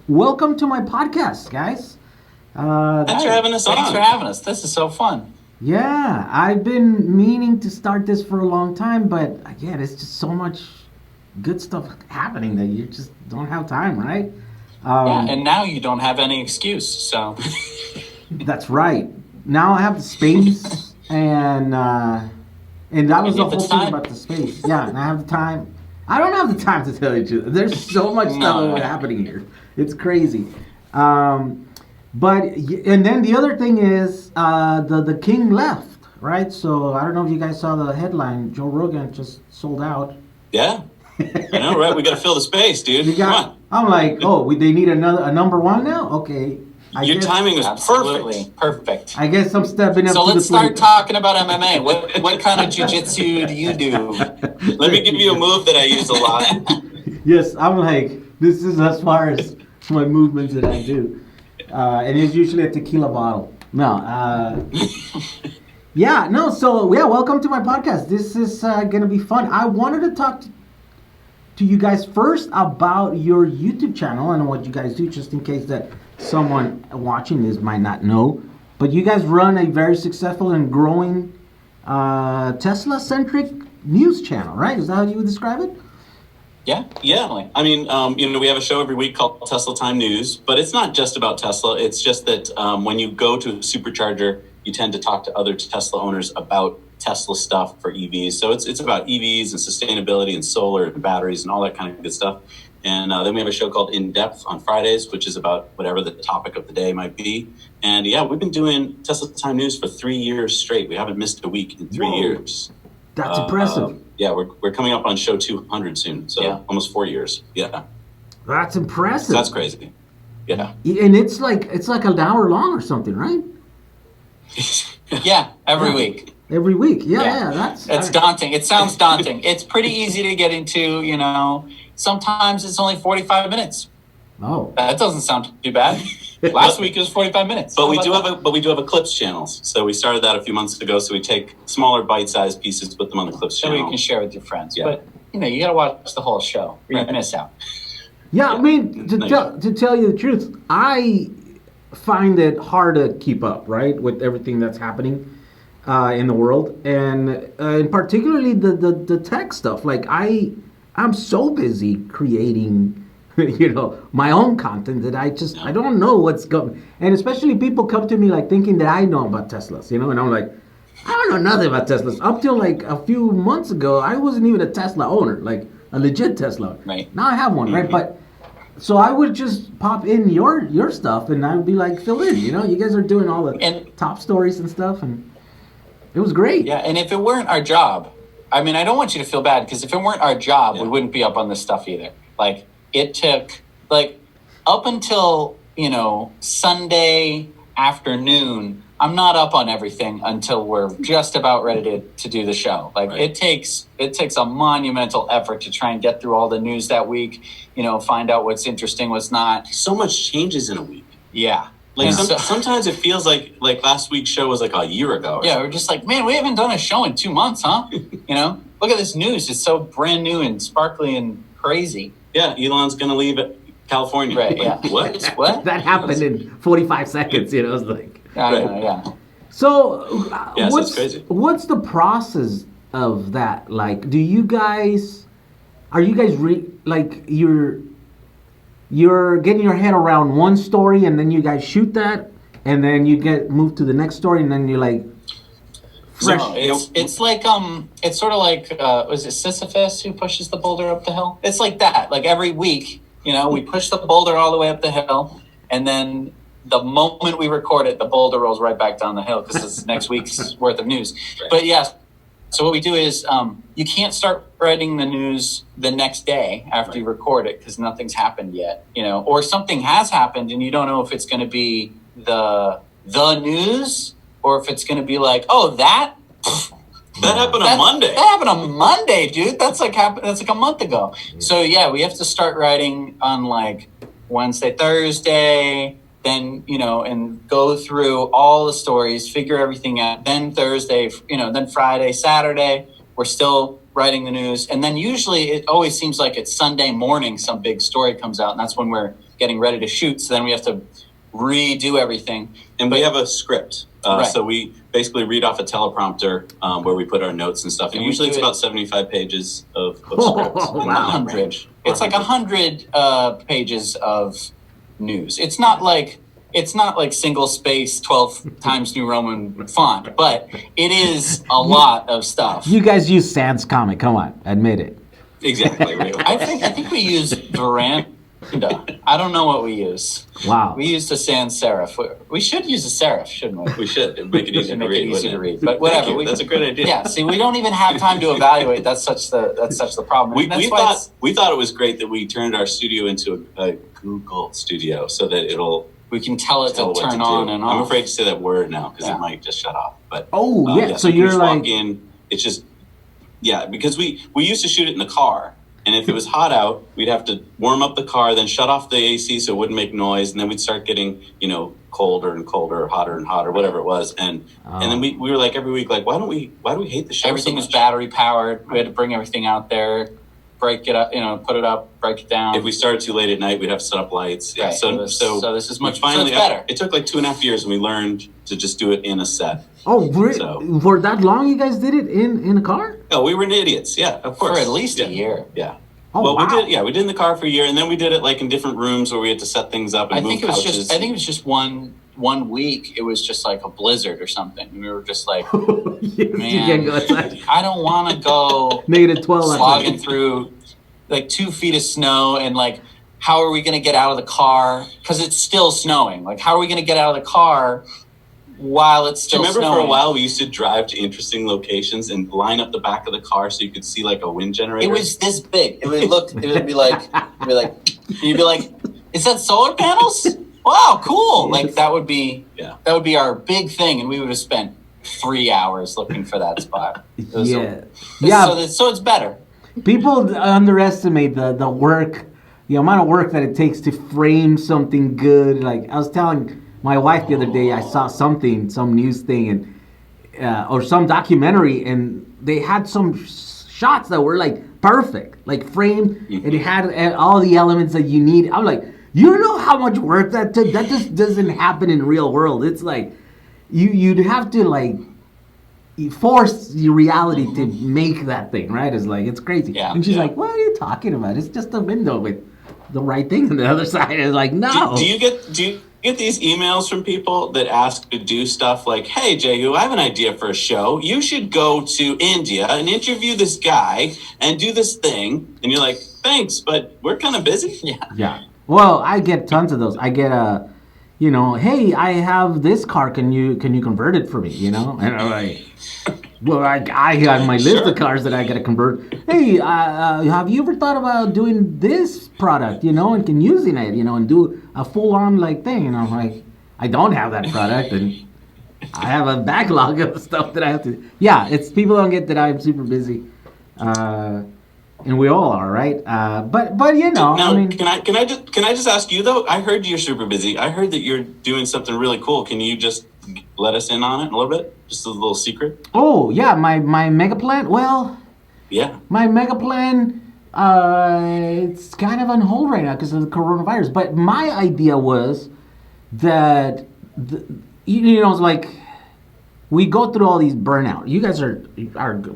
welcome to my podcast, guys. Thanks for having us on. Thanks for having us. This is so fun. Yeah, I've been meaning to start this for a long time, but again, it's just so much good stuff happening that you just don't have time, right? And now you don't have any excuse, so. That's right. Now I have the space, and that was the whole thing about the space. Yeah, and I have the time. I don't have the time to tell you the truth. There's so much stuff happening here. It's crazy. And then the other thing is the king left, right? So I don't know if you guys saw the headline. Joe Rogan just sold out. Yeah. I know, right? We got to fill the space, dude. Come on. I'm like, they need a number one now? Okay. Your timing was perfect. I guess I'm stepping up. So let's start talking about MMA. What kind of jiu-jitsu do you do? Let me give you a move that I use a lot. Yes, I'm like, this is as far as my movements that I do. And it's usually a tequila bottle. Welcome to my podcast. This is going to be fun. I wanted to talk to you guys first about your YouTube channel and what you guys do, just in case that someone watching this might not know. But you guys run a very successful and growing Tesla-centric news channel, right? Is that how you would describe it? Yeah. I mean, we have a show every week called Tesla Time News, but it's not just about Tesla. It's just that when you go to a supercharger, you tend to talk to other Tesla owners about Tesla stuff for EVs. So it's about EVs and sustainability and solar and batteries and all that kind of good stuff. And then we have a show called In Depth on Fridays, which is about whatever the topic of the day might be. And we've been doing Tesla Time News for 3 years straight. We haven't missed a week in 3 years. That's impressive. We're coming up on show 200 soon, so almost 4 years. Yeah, that's impressive. So that's crazy. Yeah, and it's like an hour long or something, right? Every week. Every week, it's daunting. It sounds daunting. It's pretty easy to get into. Sometimes it's only 45 minutes. Oh, that doesn't sound too bad. Last week it was 45 minutes. But we do have a clips channel. So we started that a few months ago. So we take smaller bite-sized pieces, put them on the clips channel. So you can share with your friends. Yeah. But you got to watch the whole show. Or you miss out. Yeah, I mean, to tell you the truth, I find it hard to keep up, right, with everything that's happening in the world, and particularly the tech stuff. Like I'm so busy creating my own content that I don't know what's going. And especially people come to me like thinking that I know about Teslas, and I'm like, I don't know nothing about Teslas. Up till like a few months ago, I wasn't even a Tesla owner, like a legit Tesla. Right. Now I have one, right? But so I would just pop in your stuff, and I would be like, fill in. You guys are doing all the top stories and stuff, and it was great. Yeah, and if it weren't our job, I mean, I don't want you to feel bad, because if it weren't our job, we wouldn't be up on this stuff either. Like, it took, up until, Sunday afternoon, I'm not up on everything until we're just about ready to do the show. It takes a monumental effort to try and get through all the news that week, find out what's interesting, what's not. So much changes in a week. Yeah. Sometimes it feels like last week's show was like a year ago. Yeah, we're just like, man, we haven't done a show in 2 months, huh? Look at this news. It's so brand new and sparkly and crazy. Yeah, Elon's going to leave California. Right, yeah. What? That happened in 45 seconds, it was like. Yeah. So, that's crazy. What's the process of that? Like, are you guys you're getting your head around one story, and then you guys shoot that, and then you get moved to the next story, and then you're like fresh. No, it's like it's sort of like was it Sisyphus who pushes the boulder up the hill? It's like that. Like every week, we push the boulder all the way up the hill, and then the moment we record it, the boulder rolls right back down the hill because it's next week's worth of news. Right. But yes. So what we do is you can't start writing the news the next day after you record it because nothing's happened yet, or something has happened and you don't know if it's going to be the news or if it's going to be like, that happened on Monday. That happened on Monday, dude. That's like a month ago. Yeah. So we have to start writing on like Wednesday, Thursday. Then, and go through all the stories, figure everything out. Then Thursday, then Friday, Saturday, we're still writing the news. And then usually it always seems like it's Sunday morning, some big story comes out. And that's when we're getting ready to shoot. So then we have to redo everything. And we have a script. Right. So we basically read off a teleprompter where we put our notes and stuff. And usually it's about 75 pages of script. Wow. 100. It's like 100 pages of news. It's not like single space 12 times New Roman font, but it is a lot of stuff. You guys use Sans Comic. Come on, admit it. Exactly. I think we use Veranda. I don't know what we use. Wow. We used a sans serif. We should use a serif, shouldn't we? We should. It'd make it easy to read. But whatever. That's a great idea. Yeah. See, we don't even have time to evaluate. That's such the problem. We thought it was great that we turned our studio into a Google studio so that we can tell it to turn on and off. I'm afraid to say that word now because it might just shut off. But so you're like, walk in. It's just because we used to shoot it in the car. And if it was hot out, we'd have to warm up the car, then shut off the AC so it wouldn't make noise, and then we'd start getting, colder and colder, hotter and hotter, whatever it was. And then we were like every week, like, why do we hate the show? Everything so was much? battery powered. We had to bring everything out there, break it up, put it up, break it down. If we started too late at night, we'd have to set up lights. Yeah. Right. So this is much finally better. It took like 2.5 years, and we learned to just do it in a set. Oh, for that long you guys did it in a car? Oh, we were idiots. Yeah, of course. For at least a year. Yeah. Oh, well, wow. we did in the car for a year, and then we did it like in different rooms where we had to set things up and move couches. I think it was just one week. It was just like a blizzard or something. And we were just like, Yes, man, you can't go outside. I don't want to go -12 slogging through like 2 feet of snow and like, how are we going to get out of the car? Because it's still snowing. Like, how are we going to get out of the car while it's still snowing? Do you remember for a while we used to drive to interesting locations and line up the back of the car so you could see like a wind generator? It was this big. It would be like, you'd be like, is that solar panels? Wow, cool. Like that would be our big thing. And we would have spent 3 hours looking for that spot. So it's better. People underestimate the work, the amount of work that it takes to frame something good. Like I was telling my wife the other day, I saw some news thing, and or some documentary, and they had some shots that were like perfect, like framed, and it had all the elements that you need. I'm like, you know how much work that took? That just doesn't happen in the real world. It's like you'd have to like force your reality to make that thing, right? It's like, it's crazy. Yeah, and she's like, what are you talking about? It's just a window with the right thing on the other side. It's like, no. Do you get these emails from people that ask to do stuff like, hey, Jehu, I have an idea for a show. You should go to India and interview this guy and do this thing. And you're like, thanks, but we're kind of busy. Yeah. Well, I get tons of those. I get hey, I have this car. Can you convert it for me? And I'm like, well, I got my list of cars that I gotta convert. Hey, have you ever thought about doing this product? And using it, and do a full-on like thing. And I'm like, I don't have that product, and I have a backlog of stuff that I have to. Yeah, it's people don't get that I'm super busy. And we all are, right? But Now, I mean, can I just ask you though? I heard you're super busy. I heard that you're doing something really cool. Can you just let us in on it a little bit? Just a little secret. Oh yeah, my mega plan. Well, yeah, my mega plan. It's kind of on hold right now because of the coronavirus. But my idea was that it's like. We go through all these burnout. You guys are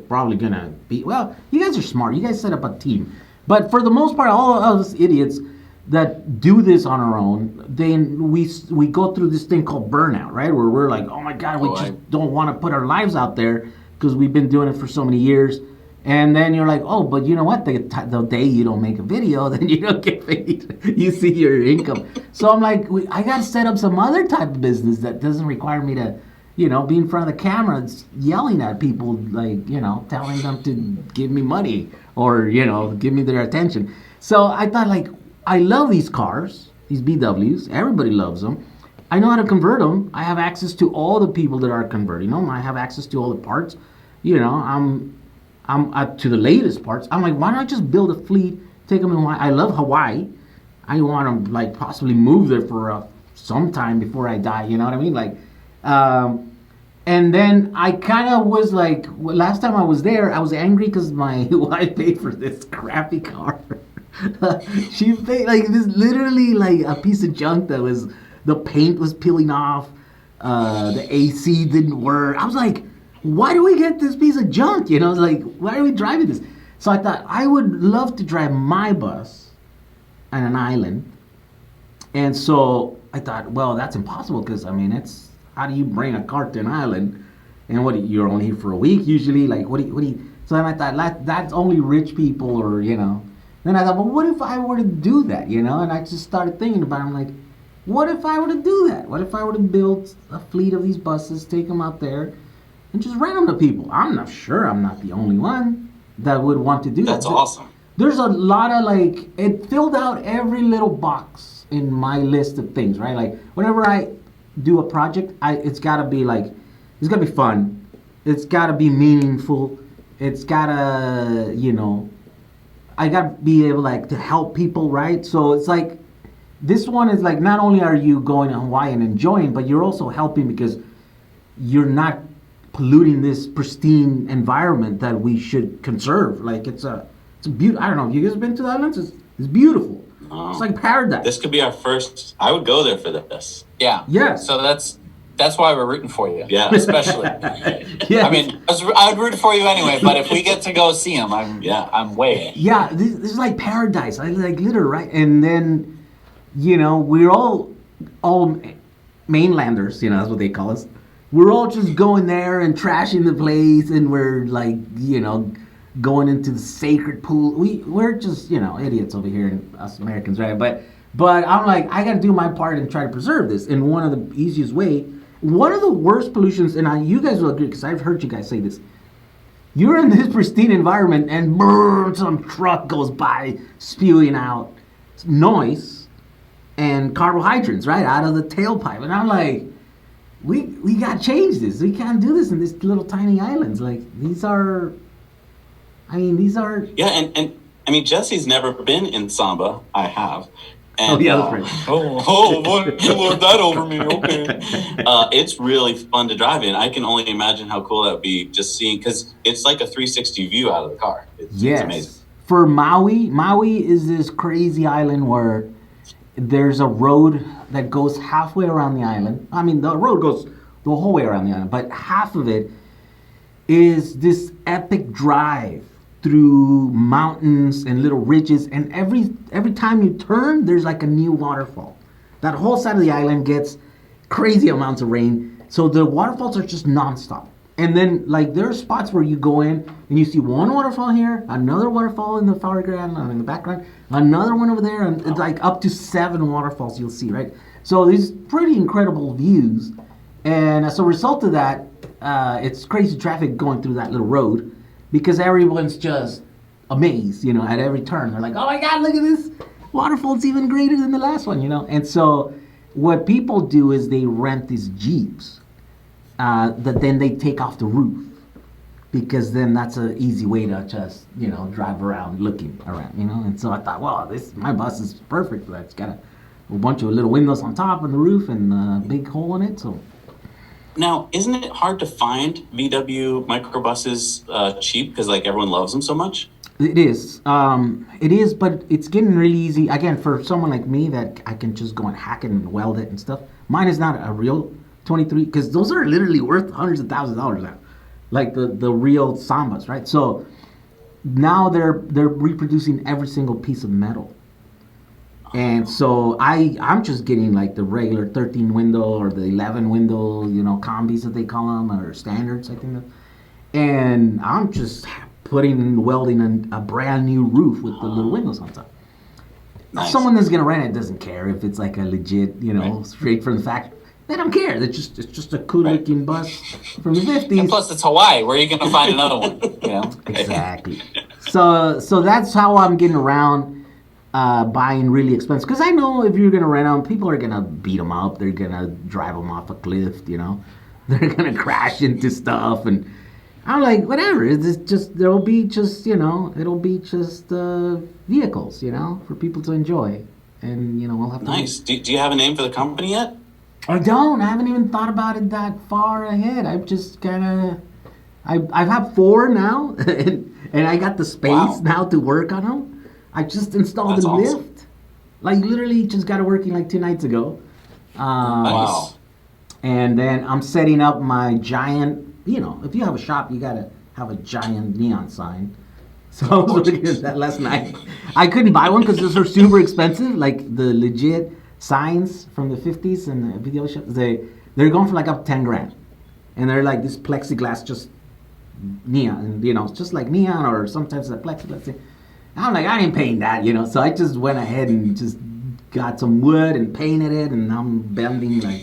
probably gonna be, well, you guys are smart. You guys set up a team. But for the most part, all of us idiots that do this on our own, then we go through this thing called burnout, right? Where we're like, oh my God, we just don't want to put our lives out there because we've been doing it for so many years. And then you're like, oh, but you know what? The day you don't make a video, then you don't get paid. You see your income. So I'm like, I got to set up some other type of business that doesn't require me to be in front of the camera yelling at people, like, telling them to give me money or, give me their attention. So I thought, like, I love these cars, these BWs. Everybody loves them. I know how to convert them. I have access to all the people that are converting them. I have access to all the parts. I'm to the latest parts. I'm like, why don't I just build a fleet, take them in Hawaii? I love Hawaii. I want to, like, possibly move there for some time before I die. You know what I mean? Like, and then I kind of was like, last time I was there, I was angry because my wife paid for this crappy car. She faked like this, literally like a piece of junk that was the paint was peeling off, the AC didn't work. I was like, why do we get this piece of junk? You know, like why are we driving this? So I thought I would love to drive my bus on an island, and so I thought, well, that's impossible because I mean, it's how do you bring a car to an island? And what you're only here for a week usually? Like what do you? So then I thought that's only rich people or you know. Then I thought, well, what if I were to do that? You know, and I just started thinking about it. I'm like, what if I were to do that? What if I were to build a fleet of these buses, take them out there, and just rent them to people? I'm not sure I'm not the only one that would want to do that. That's awesome. There's a lot of like, it filled out every little box in my list of things, right? Like whenever I do a project, it's gotta be like, it's gotta be fun. It's gotta be meaningful. It's gotta, you know, I gotta be able like to help people, right? So it's like, this one is like, not only are you going to Hawaii and enjoying, but you're also helping because you're not polluting this pristine environment that we should conserve. Like it's a beautiful. I don't know if you guys have been to the islands. It's beautiful. It's like paradise. This could be our first. I would go there for this. Yeah. Yes. So that's why we're rooting for you. Yeah. Especially. Yeah. I mean, I'd root for you anyway, but if we get to go see him, I'm way in. Yeah, this is like paradise. I like literally, right? And then, you know, we're all mainlanders, you know, that's what they call us. We're all just going there and trashing the place, and we're like, you know, going into the sacred pool. We're just, you know, idiots over here, us Americans, right? But I'm like, I got to do my part and try to preserve this. And one of the easiest way, one of the worst pollutions, and you guys will agree because I've heard you guys say this. You're in this pristine environment, and brrr, some truck goes by spewing out noise and carbohydrates, right, out of the tailpipe. And I'm like, we got to change this. We can't do this in these little tiny islands. Like, these are... Yeah, and I mean, Jesse's never been in Samba. I have. And, that's right. You lord that over me. Okay. It's really fun to drive in. I can only imagine how cool that would be just seeing, because it's like a 360 view out of the car. It's amazing. For Maui is this crazy island where there's a road that goes halfway around the island. I mean, the road goes the whole way around the island, but half of it is this epic drive through mountains and little ridges, and every time you turn, there's like a new waterfall. That whole side of the island gets crazy amounts of rain, so the waterfalls are just nonstop. And then, like, there are spots where you go in and you see one waterfall here, another waterfall in the foreground, in the background, another one over there, and it's like up to 7 waterfalls you'll see, right? So these pretty incredible views, and as a result of that, it's crazy traffic going through that little road because everyone's just amazed, you know, at every turn. They're like, oh my God, look at this waterfall. It's even greater than the last one, you know? And so what people do is they rent these Jeeps that then they take off the roof because then that's an easy way to just, you know, drive around looking around, you know? And so I thought, well, my bus is perfect for that. It's got a bunch of little windows on top on the roof and a big hole in it, so... Now, isn't it hard to find VW microbuses cheap because like everyone loves them so much? It is. It is, but it's getting really easy. Again, for someone like me that I can just go and hack it and weld it and stuff. Mine is not a real 23 because those are literally worth hundreds of thousands of dollars now, like the real Sambas, right? So now they're reproducing every single piece of metal. And so I'm just getting like the regular 13 window or the 11 window, you know, combis that they call them, or standards, I think. And I'm just welding a brand new roof with the little windows on top. Nice. Someone that's gonna rent it doesn't care if it's like a legit, you know, right, straight from the factory. They don't care. It's just a cool looking bus from the 50s. And plus, it's Hawaii. Where are you gonna find another one? You know. Exactly. So that's how I'm getting around. Buying really expensive, because I know if you're gonna rent them, people are gonna beat them up. They're gonna drive them off a cliff, you know. They're gonna crash into stuff, and I'm like, whatever. It's just it'll be just vehicles, you know, for people to enjoy, and you know we'll have to. Nice. Do you have a name for the company yet? I don't. I haven't even thought about it that far ahead. I've just I've had 4 now, and I got the space now to work on them. I just installed That's the awesome. lift. Like literally just got it working like 2 nights ago. Wow. And then I'm setting up my giant, if you have a shop, you gotta have a giant neon sign. So I was looking at that last night. I couldn't buy one because those are super expensive. Like the legit signs from the 50s and the video shops, they're going for like up to 10 grand. And they're like this plexiglass, just neon, it's just like neon or sometimes a plexiglass thing. I'm like, I ain't paying that, So I just went ahead and just got some wood and painted it, and I'm bending like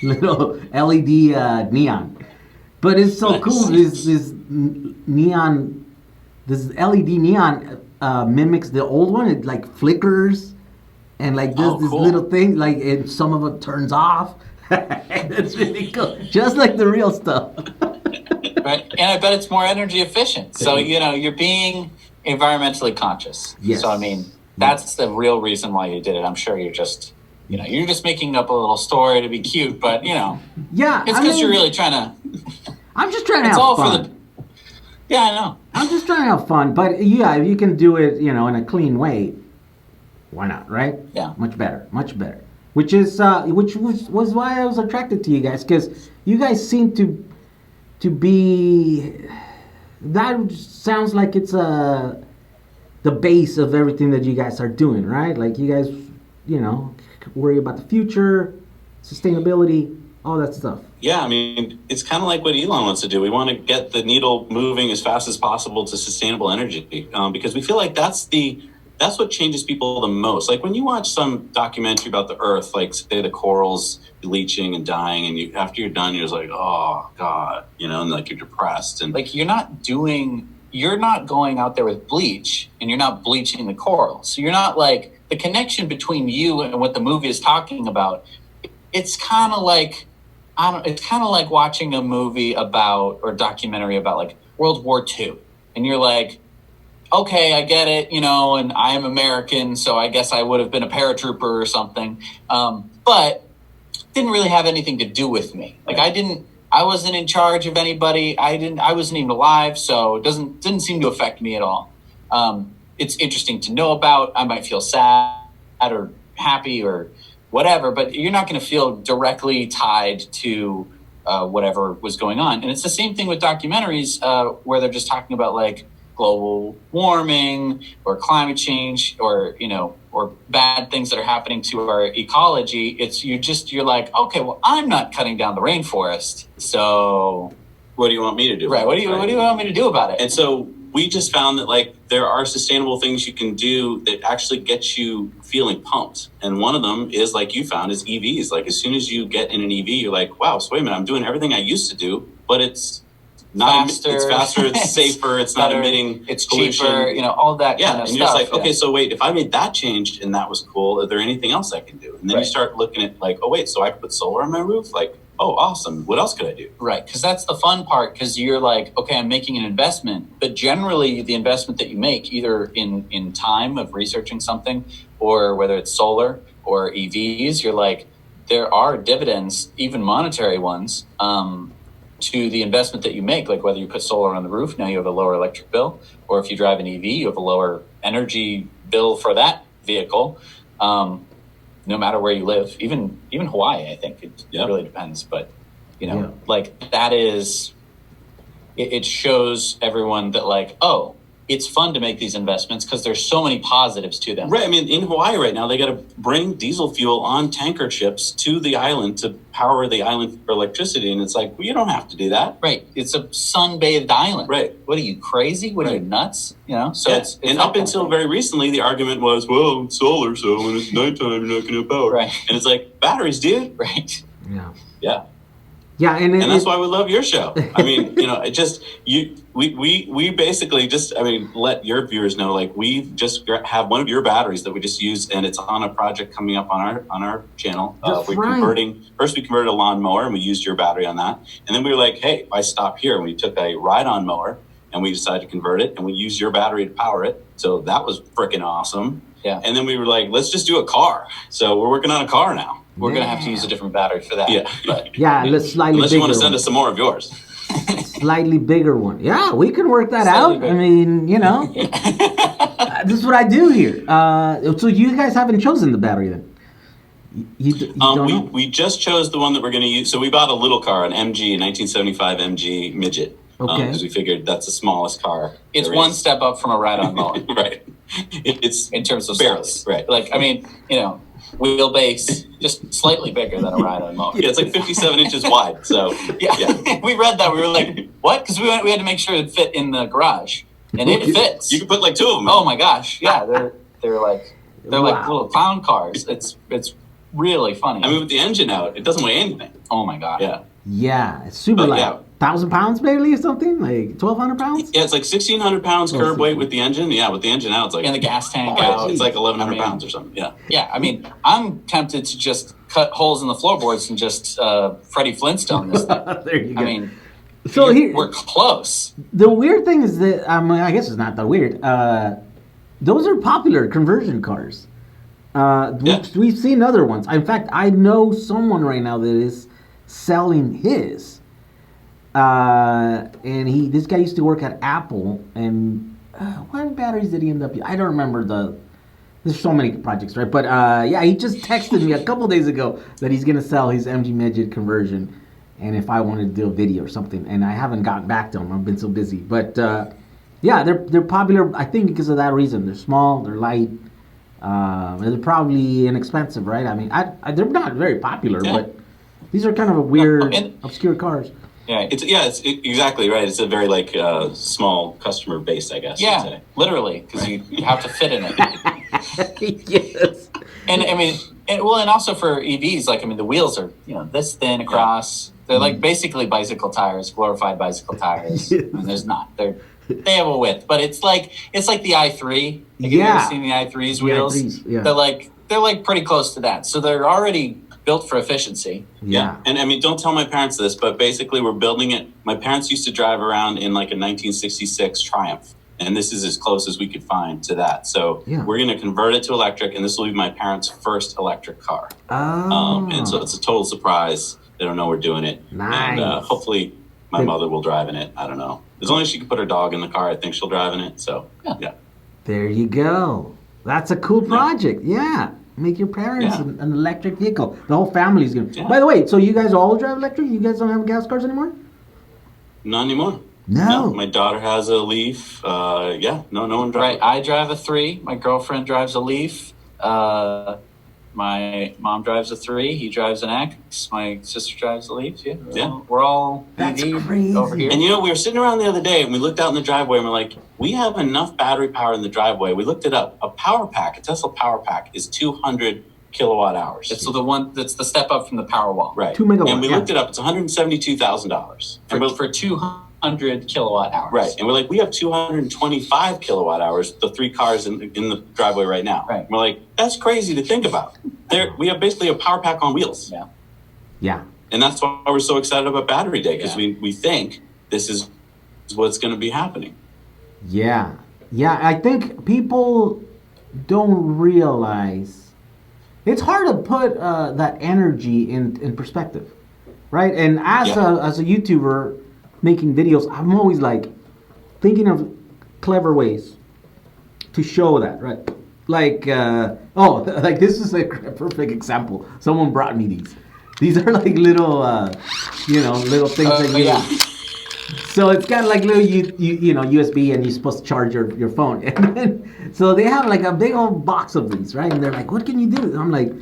little LED neon. But it's so cool. This neon, this LED neon mimics the old one. It like flickers and like does this cool. little thing. Like, and some of it turns off. It's really cool, just like the real stuff. Right, and I bet it's more energy efficient. So you're being environmentally conscious. Yes. So I mean, that's the real reason why you did it. I'm sure you're just making up a little story to be cute, but Yeah, it's because you're really trying to. I'm just trying to It's have all fun. for the. Yeah, I know. I'm just trying to have fun, but yeah, if you can do it, in a clean way, why not, right? Yeah. Much better. Which was why I was attracted to you guys, because you guys seem to be. That sounds like it's the base of everything that you guys are doing, right? Like you guys, worry about the future, sustainability, all that stuff. Yeah, I mean, it's kind of like what Elon wants to do. We want to get the needle moving as fast as possible to sustainable energy, because we feel like that's what changes people the most. Like when you watch some documentary about the Earth, like say the corals bleaching and dying, and after you're done, you're just like, oh God, and like you're depressed, and Like you're not going out there with bleach and you're not bleaching the coral. So you're not like the connection between you and what the movie is talking about. It's kind of like, it's kind of like watching a movie about, or documentary about like World War II. And you're like, okay, I get it, and I am American, so I guess I would have been a paratrooper or something. But didn't really have anything to do with me. Like I wasn't in charge of anybody. I wasn't even alive, so it didn't seem to affect me at all. It's interesting to know about. I might feel sad or happy or whatever, but you're not going to feel directly tied to whatever was going on. And it's the same thing with documentaries where they're just talking about like global warming or climate change or bad things that are happening to our ecology. You're like, okay, well, I'm not cutting down the rainforest, so what do you want me to do? Right. What do you want me to do about it? And so we just found that like there are sustainable things you can do that actually get you feeling pumped. And one of them is like you found is EVs. Like as soon as you get in an EV, you're like, wow, so wait a minute, I'm doing everything I used to do, but it's not it's faster, it's safer, it's not emitting, it's pollution. cheaper, all that kind of stuff. And you're just like, okay, so wait, if I made that change and that was cool, is there anything else I can do? And then you start looking at like, oh wait, so I could put solar on my roof? Like, oh, awesome. What else could I do? Right, because that's the fun part, because you're like, okay, I'm making an investment, but generally the investment that you make, either in time of researching something, or whether it's solar or EVs, you're like, there are dividends, even monetary ones, to the investment that you make. Like whether you put solar on the roof, now you have a lower electric bill, or if you drive an EV, you have a lower energy bill for that vehicle. No matter where you live, even Hawaii, I think it really depends. But like that is, it shows everyone that like, oh, it's fun to make these investments because there's so many positives to them. Right. I mean, in Hawaii right now, they got to bring diesel fuel on tanker ships to the island to power the island for electricity. And it's like, well, you don't have to do that. Right. It's a sun-bathed island. Right. What are you, crazy? What are you, nuts? So it's and up until very recently, the argument was, well, it's solar, so when it's nighttime, you're not going to power. Right. And it's like, batteries, dude. Right. Yeah. Yeah, and that's why we love your show. I mean, it just we basically just let your viewers know, like we just have one of your batteries that we just use, and it's on a project coming up on our channel. We converted a lawnmower, and we used your battery on that, and then we were like, hey, why stop here? And we took a ride-on mower, and we decided to convert it, and we used your battery to power it. So that was freaking awesome. Yeah. And then we were like, let's just do a car. So we're working on a car now. We're going to have to use a different battery for that. Yeah. But let's slightly unless bigger. You want to send us some more of yours. Slightly bigger one. Yeah, we can work that Slightly out. bigger. I mean, this is what I do here. So you guys haven't chosen the battery then? You don't know? We just chose the one that we're going to use. So we bought a little car, an MG, 1975 MG Midget. Okay. Because we figured that's the smallest car. It's one step up from a ride-on mower. Right. It's in terms of barely, size. right. Like, I mean, wheelbase, just slightly bigger than a ride-on mower. Yeah, it's like 57 inches wide. So Yeah. We read that. We were like, what? Because we had to make sure it fit in the garage. And it fits. you can put like two of them. Oh my gosh. Yeah. They're like Wow. little clown cars. It's really funny. I mean, with the engine out, it doesn't weigh anything. Oh my god. Yeah. Yeah, it's super light. yeah. 1,000 pounds barely or something? Like 1,200 pounds? Yeah, it's like 1,600 pounds curb weight with the engine. Yeah, with the engine out, it's like... And the gas tank Oh, out. it's like 1,100 I mean, pounds or something. Yeah. Yeah, I mean, I'm tempted to just cut holes in the floorboards and just Freddie Flintstone this thing. There you go. I mean, so we're close. the weird thing is that, I guess it's not that weird. Those are popular conversion cars. We've seen other ones. In fact, I know someone right now that is selling his. And this guy used to work at Apple, and what batteries did he end up using? I don't remember there's so many projects, right? But he just texted me a couple days ago that he's gonna sell his MG Midget conversion, and if I wanted to do a video or something, and I haven't gotten back to him. I've been so busy, but they're popular. I think because of that reason. They're small, they're light, they're probably inexpensive, right? I mean, they're not very popular, but these are kind of a weird, obscure cars. Yeah, It's exactly right. It's a very small customer base, I guess. yeah, I'd say. literally, because you have to fit in it. Yes. And I mean, and also for EVs, the wheels are this thin across. They're like basically bicycle tires, glorified bicycle tires. I mean, there's not. They have a width, but it's like the i3. Have you ever seen the i3's wheels? i3s, yeah. They're like pretty close to that. So they're already built for efficiency. Yeah. And I mean, don't tell my parents this, but basically we're building it. My parents used to drive around in like a 1966 Triumph. And this is as close as we could find to that. So we're going to convert it to electric, and this will be my parents' first electric car. Oh. And so it's a total surprise. They don't know we're doing it. Nice. And hopefully my mother will drive in it. I don't know. As long as she can put her dog in the car, I think she'll drive in it. So, yeah. There you go. That's a cool project. Yeah. Make your parents an electric vehicle. The whole family's going to. By the way, so you guys all drive electric? You guys don't have gas cars anymore? Not anymore. No. My daughter has a Leaf. No one drives. Right. I drive a 3. My girlfriend drives a Leaf. My mom drives a 3. He drives an X. My sister drives a Leaf. Yeah. We're all That's EV crazy. over here. And we were sitting around the other day and we looked out in the driveway and we're like, we have enough battery power in the driveway. We looked it up. A Tesla power pack is 200 kilowatt hours. It's the one that's the step up from the Powerwall. Right. 2 megawatts. And we looked it up. It's $172,000 For 200 kilowatt hours. Right. And we're like, we have 225 kilowatt hours, the 3 cars in the driveway right now. Right. We're like, that's crazy to think about. We have basically a power pack on wheels. Yeah. Yeah. And that's why we're so excited about Battery Day, because we think this is what's going to be happening. Yeah. Yeah, I think people don't realize. It's hard to put that energy in perspective, right? And as a YouTuber making videos, I'm always thinking of clever ways to show that, right? This is a perfect example. Someone brought me these. These are little, little things that you. Yeah. So it's got little USB, and you're supposed to charge your phone. And then, so they have a big old box of these, right? And they're like, "What can you do?" And I'm like,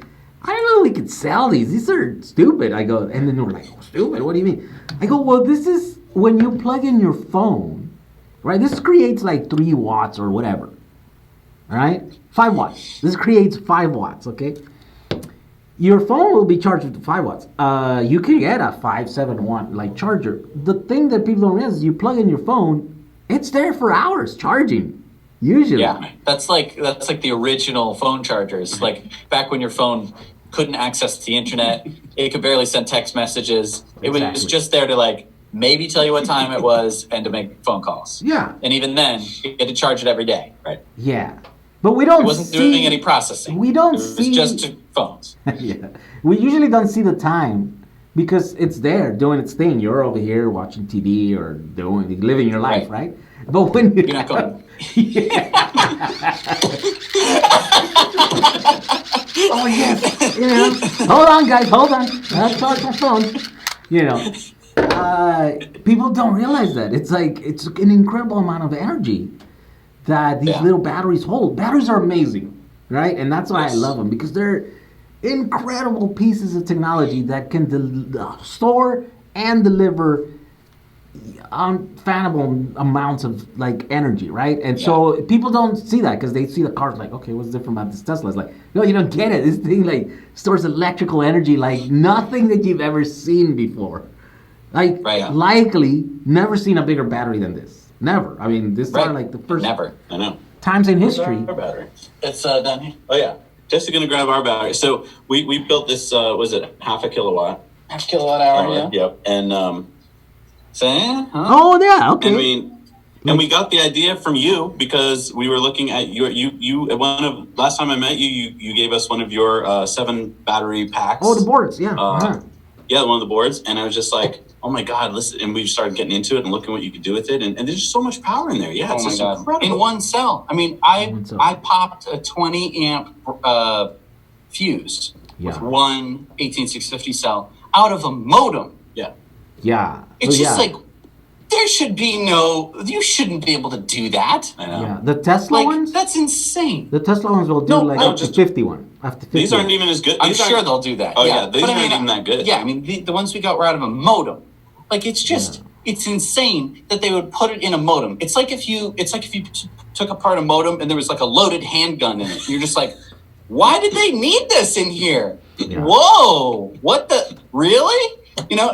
"I don't know. We could sell these. These are stupid." I go, and then they're like, "Stupid? What do you mean?" I go, "Well, this is when you plug in your phone, right? This creates 3 watts or whatever, all right? 5 watts. This creates 5 watts, okay?" Your phone will be charged with 5 watts. You can get a 5-7 watt charger. The thing that people don't realize is you plug in your phone, it's there for hours charging. Usually. Yeah, that's like the original phone chargers. Back when your phone couldn't access the internet, it could barely send text messages. It was just there to maybe tell you what time it was and to make phone calls. Yeah. And even then, you had to charge it every day, right? Yeah. But we don't It wasn't doing any processing. We don't see. It was just to phones. Yeah. We usually don't see the time because it's there doing its thing. You're over here watching TV or living your life, right? But when you're not going. Oh yes, you know. Hold on, guys. Hold on. I'll charge my phone. You know, people don't realize that it's an incredible amount of energy that these little batteries hold. Batteries are amazing, right? And that's why I love them, because they're incredible pieces of technology that can store and deliver unfathomable amounts of energy, right? And so people don't see that because they see the cars okay, what's different about this Tesla? It's no, you don't get it. This thing stores electrical energy like nothing that you've ever seen before. Likely never seen a bigger battery than this. Never. I mean, this is the first never. I know. Times in history. Our battery. It's down here. Oh yeah. Jesse's gonna grab our battery. So we built this. Was it half a kilowatt? Half kilowatt hour. Yeah. Yep. And Oh yeah. Okay. And we got the idea from you because we were looking at you at last time I met you gave us one of your 7 battery packs. Oh, the boards. Yeah. Yeah, one of the boards, and I was just like, oh my god, listen! And we started getting into it and looking what you could do with it, and there's just so much power in there. Yeah, it's incredible. In one cell. I mean, I popped a 20 amp fuse with one 18650 cell out of a modem. Yeah. Yeah. It's just you shouldn't be able to do that. I know. Yeah. The Tesla ones? That's insane. The Tesla ones will do up to 51. After 50. These aren't even as good. I'm sure they'll do that. Oh yeah, these aren't even that good. Yeah, I mean, the ones we got were out of a modem. It's just, it's insane that they would put it in a modem. It's like if you took apart a modem and there was a loaded handgun in it. You're just like, why did they need this in here? Yeah. Whoa, what the, really?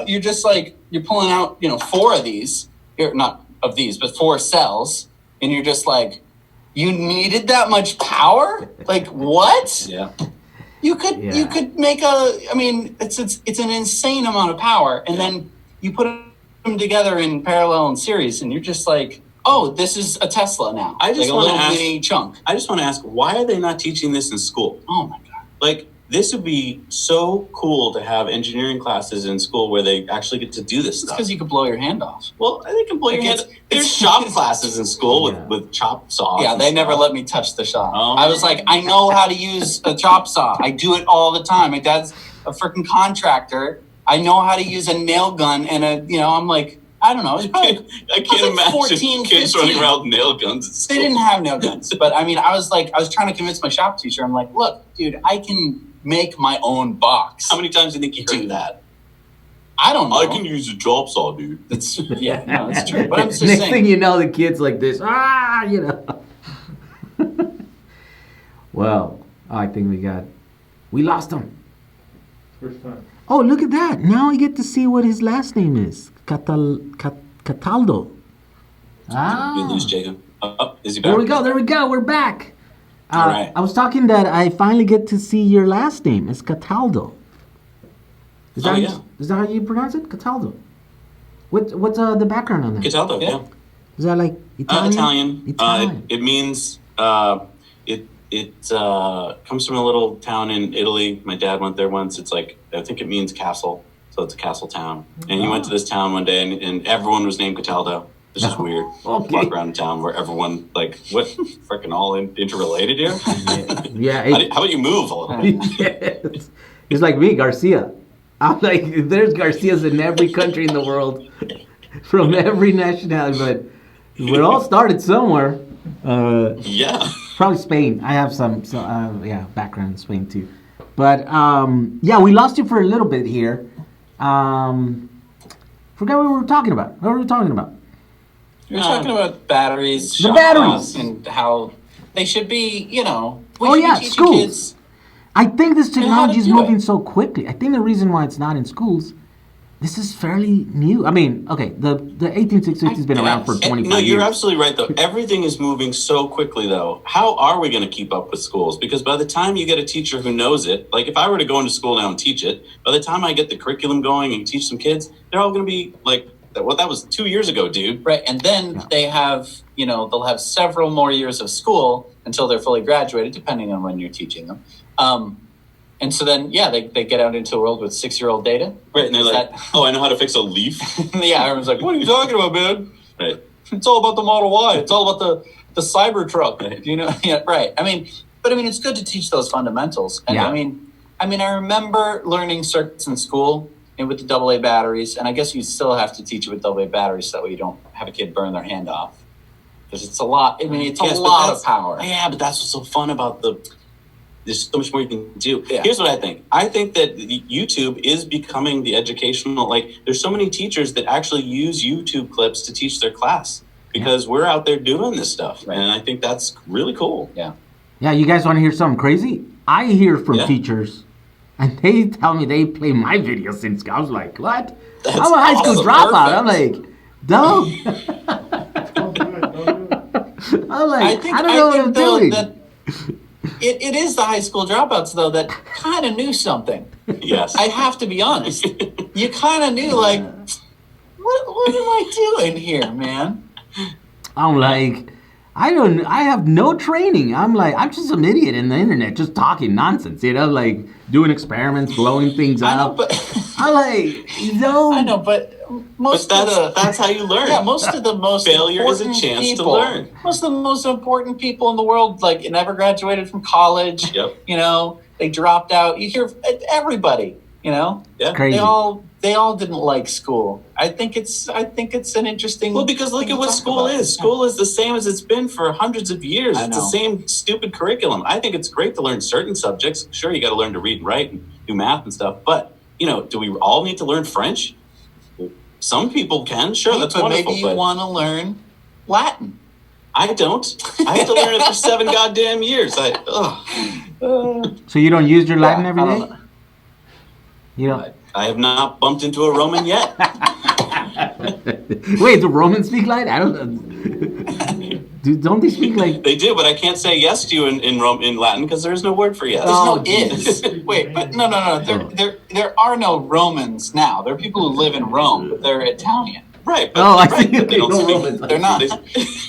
You're just you're pulling out, 4 of these, not of these, but 4 cells, and you're just you needed that much power? What? Yeah. You could make it's an insane amount of power, and then you put them together in parallel and series, and you're just oh, this is a Tesla now. I just want to ask, mini chunk. I just want to ask, why are they not teaching this in school? Oh my god. This would be so cool to have engineering classes in school where they actually get to do this stuff. Because you can blow your hand off. Well, they can blow your hand. There's shop classes in school with chop saws. Yeah, they never let me touch the saw. I was I know how to use a chop saw. I do it all the time. My dad's a freaking contractor. I know how to use a nail gun and I'm I don't know. I can't imagine 14, kids 15. running around with nail guns. They didn't have nail guns, but I was trying to convince my shop teacher. I'm look, dude, I can make my own box. How many times do you think you heard that? I don't know. I can use a chop saw, dude. That's true. But I'm just Next saying. thing you know, the kid's like this. Well, I think we lost him. First time. Oh, look at that. Now I get to see what his last name is. Cataldo. We lose Jehu. Is he back? There we go. We're back. All right. I was talking that I finally get to see your last name. It's Cataldo. Is that how you pronounce it? Cataldo. What's the background on that? Cataldo, yeah. Is that Italian? Italian. It means it comes from a little town in Italy. My dad went there once. It's I think it means castle, so it's a castle town. And he went to this town one day, and everyone was named Cataldo. It's just weird. Okay. Walk around town where everyone what freaking all interrelated here. Yeah. How about you move a little bit? Yes. It's like me, Garcia. I'm there's Garcias in every country in the world, from every nationality, but we all started somewhere. Yeah. Probably Spain. I have some background in Spain too. But we lost you for a little bit here. Forgot what we were talking about. What were we talking about? We were talking about batteries. The batteries. And how they should be, schools. Kids. I think this technology is do moving it. so quickly. I think the reason why it's not in schools, this is fairly new. I mean, okay, the 18650 has been around for 25 years. No, you're absolutely right, though. Everything is moving so quickly, though. How are we going to keep up with schools? Because by the time you get a teacher who knows it, if I were to go into school now and teach it, by the time I get the curriculum going and teach some kids, they're all going to be that was 2 years ago, dude. Right, and then they have, they'll have several more years of school until they're fully graduated, depending on when you're teaching them. And so then, they get out into the world with 6-year-old data. Right, and they're like, oh, I know how to fix a leaf. Yeah, everyone's like, what are you talking about, man? Right. It's all about the Model Y. It's all about the Cybertruck. Right. You know? Yeah, right. I mean, it's good to teach those fundamentals. And Yeah. I remember learning circuits in school and with the AA batteries, and I guess you still have to teach it with AA batteries so that way you don't have a kid burn their hand off. Because it's a lot. It's a lot of power. Yeah, but that's what's so fun about there's so much more you can do. Yeah. Here's what I think. I think that YouTube is becoming the educational, there's so many teachers that actually use YouTube clips to teach their class because we're out there doing this stuff. Right. And I think that's really cool. Yeah. Yeah, you guys want to hear something crazy? I hear from teachers, and they tell me they play my videos since I was like, what? That's I'm a high school awesome. dropout. I'm like, dog. Don't do it. I'm like, I don't I know what think, I'm though, doing. that it is the high school dropouts, though, that kind of knew something. Yes. I have to be honest. You kind of knew, like, what am I doing here, man? I'm like, I have no training. I'm like, I'm just some idiot in the internet just talking nonsense, like doing experiments, blowing things I know, up. but I'm like, I know, but most But of that's how you learn. Yeah, most of the most Failure is a important chance to people, learn. Most of the most important people in the world, like, never graduated from college. Yep. They dropped out. You hear everybody. Yeah. Crazy. They all didn't like school. I think it's an interesting. Well, because look thing at to what talk school about. is. School is the same as it's been for hundreds of years. I It's the know. same stupid curriculum. I think it's great to learn certain subjects. Sure, you got to learn to read and write and do math and stuff. But, do we all need to learn French? Some people can. Sure, that's but wonderful. maybe you want to learn Latin. I don't. I have to learn it for 7 goddamn years. So you don't use your Latin every I don't day? know. You know? I have not bumped into a Roman yet. Wait, do Romans speak Latin? I don't know. Don't they speak like? They do, but I can't say yes to you in Latin because there's no word for yes. There's Oh, no is. Wait, but no. There are no Romans now. There are people who live in Rome, but they're Italian. Right. But, Oh, I right, see. but they don't No speak. Romans. They're not.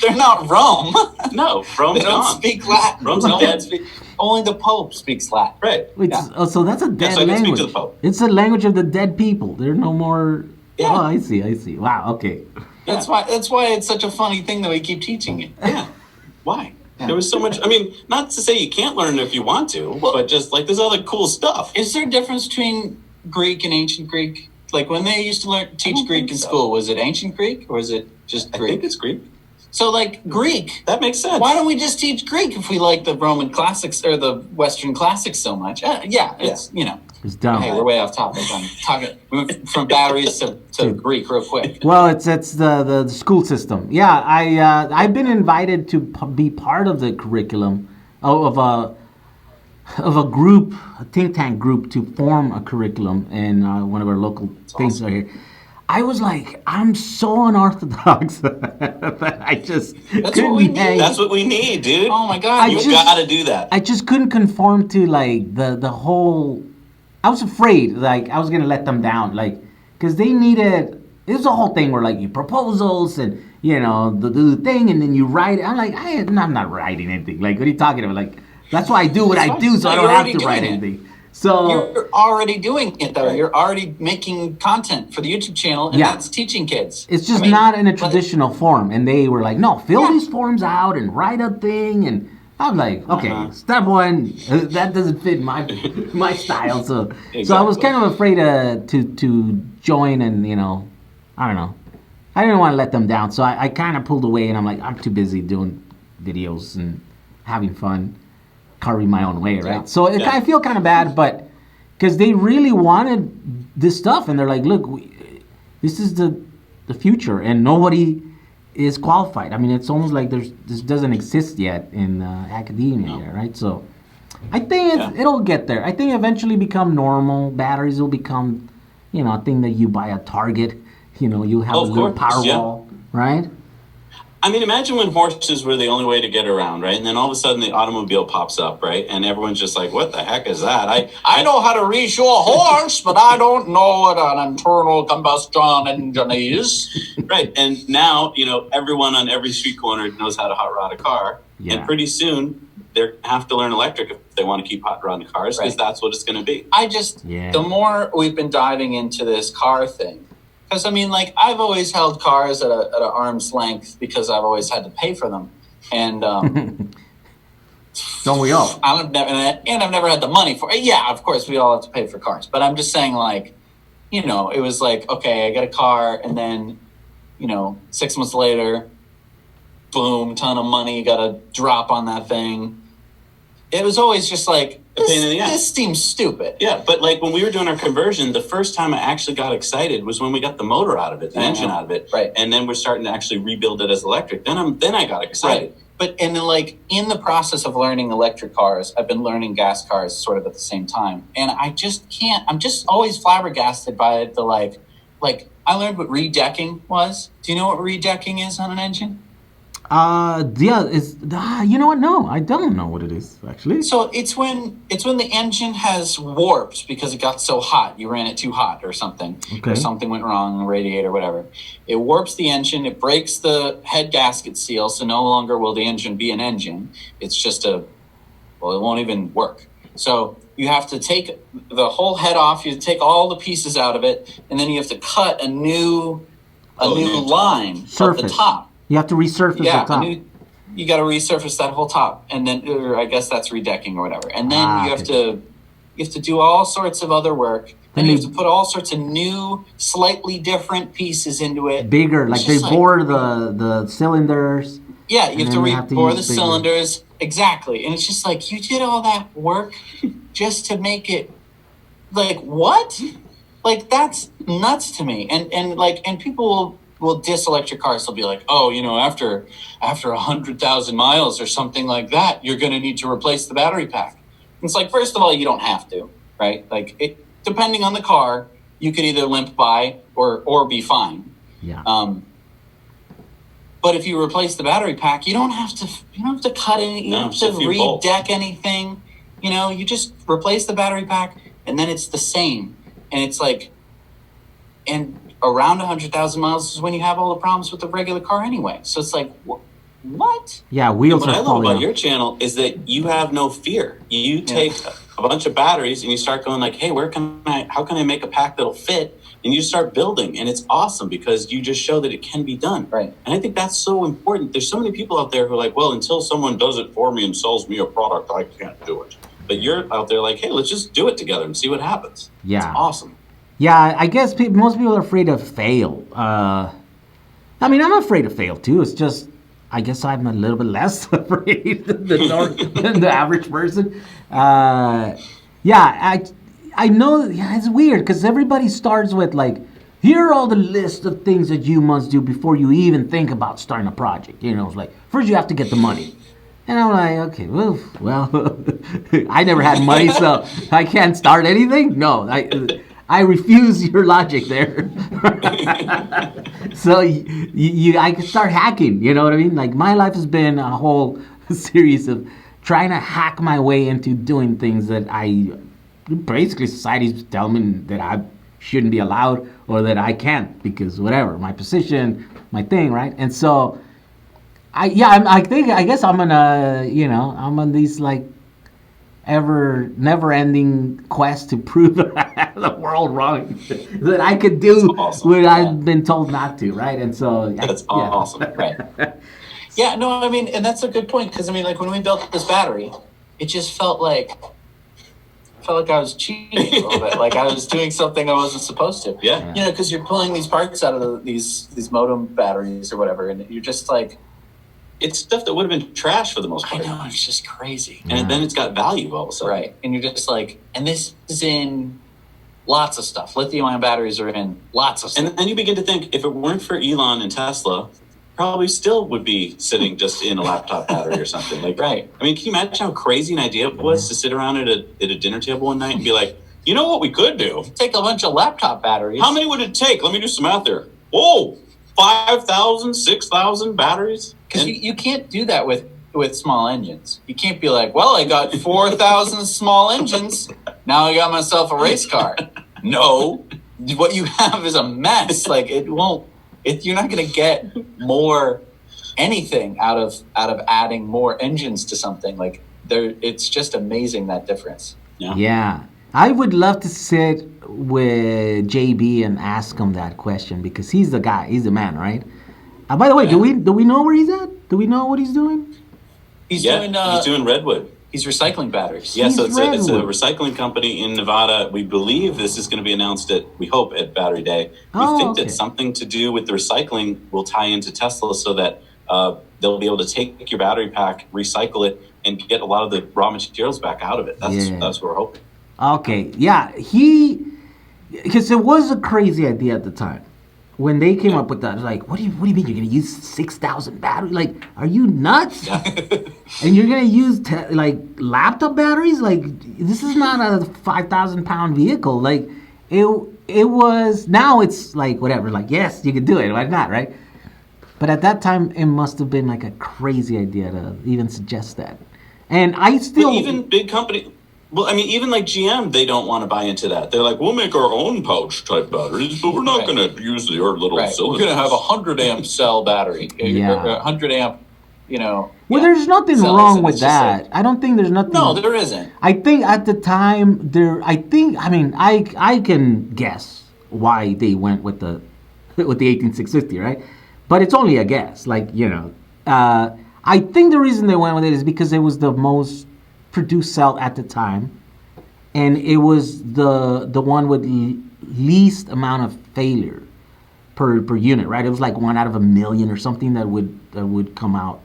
They're not Rome. No, They Rome's don't gone. speak Latin. Rome's No dead. one speak- Only the Pope speaks Latin. Right. Wait, Yeah. so that's a dead so I can speak language. to the Pope. It's a language of the dead people. There's no more. Yeah. Oh, I see. Wow. Okay. That's why it's such a funny thing that we keep teaching it. Yeah. Why? There was so much. I mean, not to say you can't learn it if you want to, but just there's other cool stuff. Is there a difference between Greek and ancient Greek? Like when they used to teach don't Greek think in so. school, was it ancient Greek or is it just I Greek? think it's Greek. So Greek. That makes sense. Why don't we just teach Greek if we like the Roman classics or the Western classics so much? It's It's dumb. Hey, we're way off topic. I'm talking we went from batteries to Greek real quick. Well, it's the school system. Yeah, I've been invited to be part of the curriculum of a group, a think tank group, to form a curriculum in one of our local things right here. I was like, I'm so unorthodox that I just That's couldn't what we need. hang. That's what we need, dude. Oh my God! You just- gotta do that. I just couldn't conform to the whole. I was afraid I was gonna let them down, because they needed. It was a whole thing where you proposals and the thing, and then you write it. I'm like, I'm not writing anything. What are you talking about? That's why I do what I do, so I You're don't have already to write doing it. anything. So You're already doing it though. Right. You're already making content for the YouTube channel, and Yeah. that's teaching kids. it's just I mean, not in a but- traditional form. And they were like, no, fill Yeah. these forms out and write a thing. And I'm like, okay, Uh-huh. step one, that doesn't fit my style. So I was Exactly. kind of afraid to join, and I don't know. I didn't want to let them down, so I kind of pulled away, and I'm like, I'm too busy doing videos and having fun, carving my own way, right? Yeah. So Yeah. I feel kind of bad, but because they really wanted this stuff, and they're like, look, this is the future, and nobody is qualified. I mean, it's almost like this doesn't exist yet in academia, No. right? So I think it'll get there. I think eventually become normal. Batteries will become, a thing that you buy at Target. You'll have Oh, a of little course, power yeah. wall, right? I mean, imagine when horses were the only way to get around, right? And then all of a sudden the automobile pops up, right? And everyone's just like, what the heck is that? I know how to reach your horse, but I don't know what an internal combustion engine is. Right. And now, everyone on every street corner knows how to hot rod a car. Yeah. And pretty soon they're going to have to learn electric if they want to keep hot rodding cars, because that's what it's going to be. The more we've been diving into this car thing, because I mean, like, I've always held cars at an arm's length because I've always had to pay for them. And don't we all? I've never had the money for it. Yeah, of course, we all have to pay for cars. But I'm just saying, like, you know, it was like, okay, I got a car, and then, you know, 6 months later, boom, ton of money, got to drop on that thing. It was always just like, this seems stupid. Yeah, but like when we were doing our conversion, the first time I actually got excited was when we got the motor out of it, the engine out of it. Right. And then we're starting to actually rebuild it as electric. Then I got excited. Right. But and then, like, in the process of learning electric cars, I've been learning gas cars sort of at the same time. And I just can't, I'm just always flabbergasted by the like I learned what redecking was. Do you know what redecking is on an engine? Yeah, you know what? No, I don't know what it is, actually. So it's when the engine has warped because it got so hot. You ran it too hot or something. Okay. Or something went wrong in the radiator, whatever. It warps the engine. It breaks the head gasket seal, so no longer will the engine be an engine. It's just it won't even work. So you have to take the whole head off. You take all the pieces out of it, and then you have to cut a new line at the top. You have to resurface the top. You got to resurface that whole top, and then, or I guess that's redecking or whatever. And then you have to do all sorts of other work. Then you have to put all sorts of new, slightly different pieces into it. Bigger, like they bore the cylinders. Yeah, you have to rebore the cylinders. Exactly, and it's just like, you did all that work just to make it. Like, what? Like, that's nuts to me. And people will diss electric cars. They'll be like, oh, you know, after 100,000 miles or something like that, you're going to need to replace the battery pack. And it's like, first of all, you don't have to, right? Like, depending on the car, you could either limp by or be fine. Yeah. But if you replace the battery pack, you don't have to cut any. You don't have to redeck anything. You know, you just replace the battery pack, and then it's the same. And it's like, and around 100,000 miles is when you have all the problems with the regular car anyway. So it's like, what? Yeah, wheels are falling. What I love about out. your channel is that you have no fear. You take a bunch of batteries and you start going like, hey, how can I make a pack that'll fit? And you start building, and it's awesome because you just show that it can be done. Right. And I think that's so important. There's so many people out there who are like, well, until someone does it for me and sells me a product, I can't do it. But you're out there like, hey, let's just do it together and see what happens. Yeah. It's awesome. Yeah, I guess most people are afraid to fail. I mean, I'm afraid to fail too. It's just, I guess I'm a little bit less afraid than the average person. I know, it's weird because everybody starts with like, here are all the list of things that you must do before you even think about starting a project. You know, it's like, first you have to get the money. And I'm like, okay, well, I never had money, so I can't start anything? No, I refuse your logic there. So I could start hacking, you know what I mean? Like, my life has been a whole series of trying to hack my way into doing things that basically society's telling me that I shouldn't be allowed or that I can't because whatever, my position, my thing, right? And so, I guess I'm gonna, I'm on these like never-ending quest to prove the world wrong, that I could do what I've been told not to, right? And so that's awesome, right? Yeah, no, I mean, and that's a good point because I mean, like when we built this battery, it just felt like I was cheating a little bit, like I was doing something I wasn't supposed to. Yeah, you know, because you're pulling these parts out of these modem batteries or whatever, and you're just like. It's stuff that would have been trash for the most part. I know, it's just crazy. And then it's got value all of a sudden. Right. And you're just like, and this is in lots of stuff. Lithium-ion batteries are in lots of stuff. And then you begin to think, if it weren't for Elon and Tesla, probably still would be sitting just in a laptop battery or something. Like, right. I mean, can you imagine how crazy an idea it was to sit around at a dinner table one night and be like, you know what we could do? Take a bunch of laptop batteries. How many would it take? Let me do some math there. Whoa, 5,000, 6,000 batteries? Because you can't do that with small engines. You can't be like, well, I got 4,000 small engines. Now I got myself a race car. No, what you have is a mess. Like you're not going to get more anything out of adding more engines to something. Like it's just amazing, that difference. Yeah. I would love to sit with JB and ask him that question because he's the guy, he's the man, right? By the way, do we know where he's at? Do we know what he's doing? He's doing Redwood. He's recycling batteries. Yeah, so it's a recycling company in Nevada. We believe this is going to be announced we hope at Battery Day. We think that something to do with the recycling will tie into Tesla so that they'll be able to take your battery pack, recycle it, and get a lot of the raw materials back out of it. That's what we're hoping. Okay, yeah, because it was a crazy idea at the time. When they came up with that, like, what do you mean you're gonna use 6,000 batteries? Like, are you nuts? Yeah. And you're gonna use laptop batteries? Like, this is not a 5,000 pound vehicle. Like, it was. Now it's like whatever. Like, yes, you can do it. Why not, right? But at that time, it must have been like a crazy idea to even suggest that. And I still even big company. Well, I mean, even like GM, they don't want to buy into that. They're like, we'll make our own pouch type batteries, but we're not going to use our little cylinders. We're going to have a 100 amp cell battery. Yeah. 100 amp, Well, there's nothing wrong with that. I don't think there's nothing. No, there isn't. I think at the time, I can guess why they went with the 18650, right? But it's only a guess. Like, I think the reason they went with it is because it was the most produced cell at the time, and it was the one with least amount of failure per unit, right? It was like 1 out of 1,000,000 or something that would come out.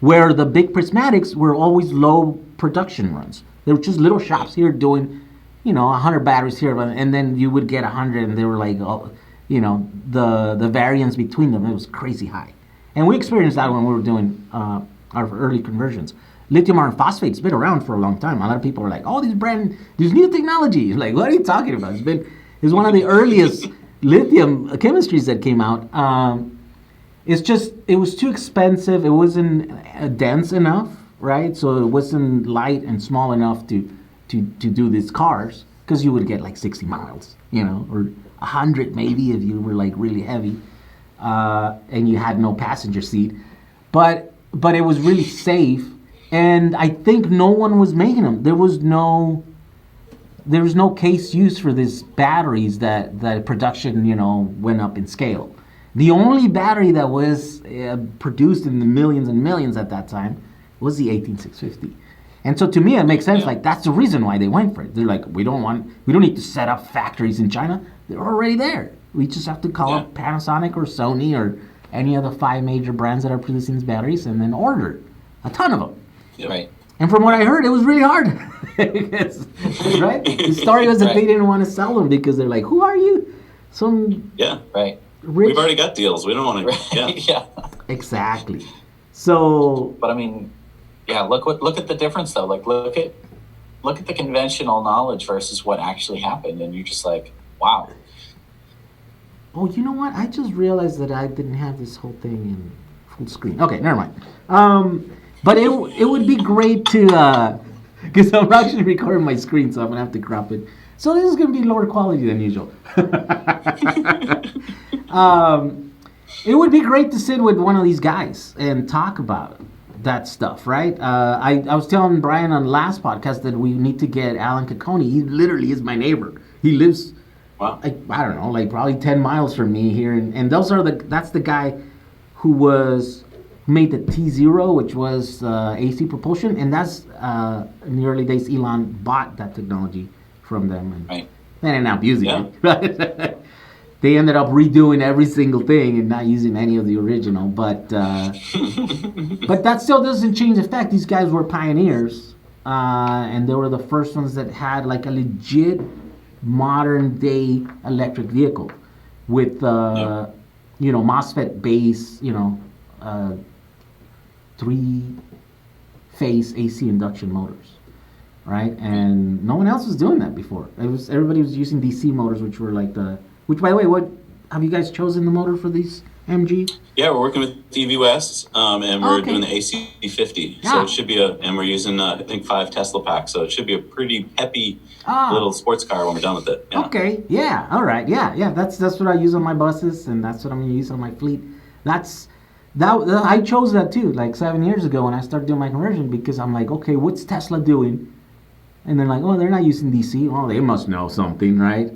Where the big prismatics were always low production runs. They were just little shops here doing, 100 batteries here, and then you would get 100, and they were like, the variance between them, it was crazy high. And we experienced that when we were doing our early conversions. Lithium iron phosphate's been around for a long time. A lot of people are like, "Oh, this new technology." Like, what are you talking about? It's one of the earliest lithium chemistries that came out. It was too expensive. It wasn't dense enough, right? So it wasn't light and small enough to do these cars, because you would get like 60 miles, or 100 maybe if you were like really heavy, and you had no passenger seat. But it was really safe. And I think no one was making them. There was no case use for these batteries that production, went up in scale. The only battery that was produced in the millions and millions at that time was the 18650. And so to me, it makes sense. Yeah. Like, that's the reason why they went for it. They're like, we don't need to set up factories in China. They're already there. We just have to call up Panasonic or Sony or any of the 5 major brands that are producing these batteries and then order a ton of them. Yep. Right. And from what I heard, it was really hard. Right? The story was that they didn't want to sell them because they're like, who are you? Right. We've already got deals. We don't want to. Yeah. Exactly. So. But I mean, look at the difference though. Like, look at the conventional knowledge versus what actually happened, and you're just like, wow. Oh, you know what? I just realized that I didn't have this whole thing in full screen. Okay, never mind. But it would be great to, because I'm actually recording my screen, so I'm going to have to crop it. So this is going to be lower quality than usual. It would be great to sit with one of these guys and talk about that stuff, right? I was telling Brian on the last podcast that we need to get Alan Cacconi. He literally is my neighbor. He lives, I don't know, like probably 10 miles from me here. And that's the guy who made the T0, which was AC propulsion, and that's in the early days Elon bought that technology from them, and they ended up using it. They ended up redoing every single thing and not using any of the original, but that still doesn't change the fact these guys were pioneers, and they were the first ones that had like a legit modern day electric vehicle with MOSFET base, 3-phase AC induction motors, right? And no one else was doing that before. Everybody was using DC motors, which were like which, by the way, what have you guys chosen the motor for these MG? Yeah, we're working with EV West, and we're doing the AC50. So it should be and we're using I think 5 Tesla packs. So it should be a pretty peppy little sports car when we're done with it. Yeah. Okay, yeah, all right, yeah. That's what I use on my buses, and that's what I'm going to use on my fleet. I chose that too, like 7 years ago when I started doing my conversion, because I'm like, okay, what's Tesla doing? And they're like, oh, they're not using DC. Well, they must know something, right?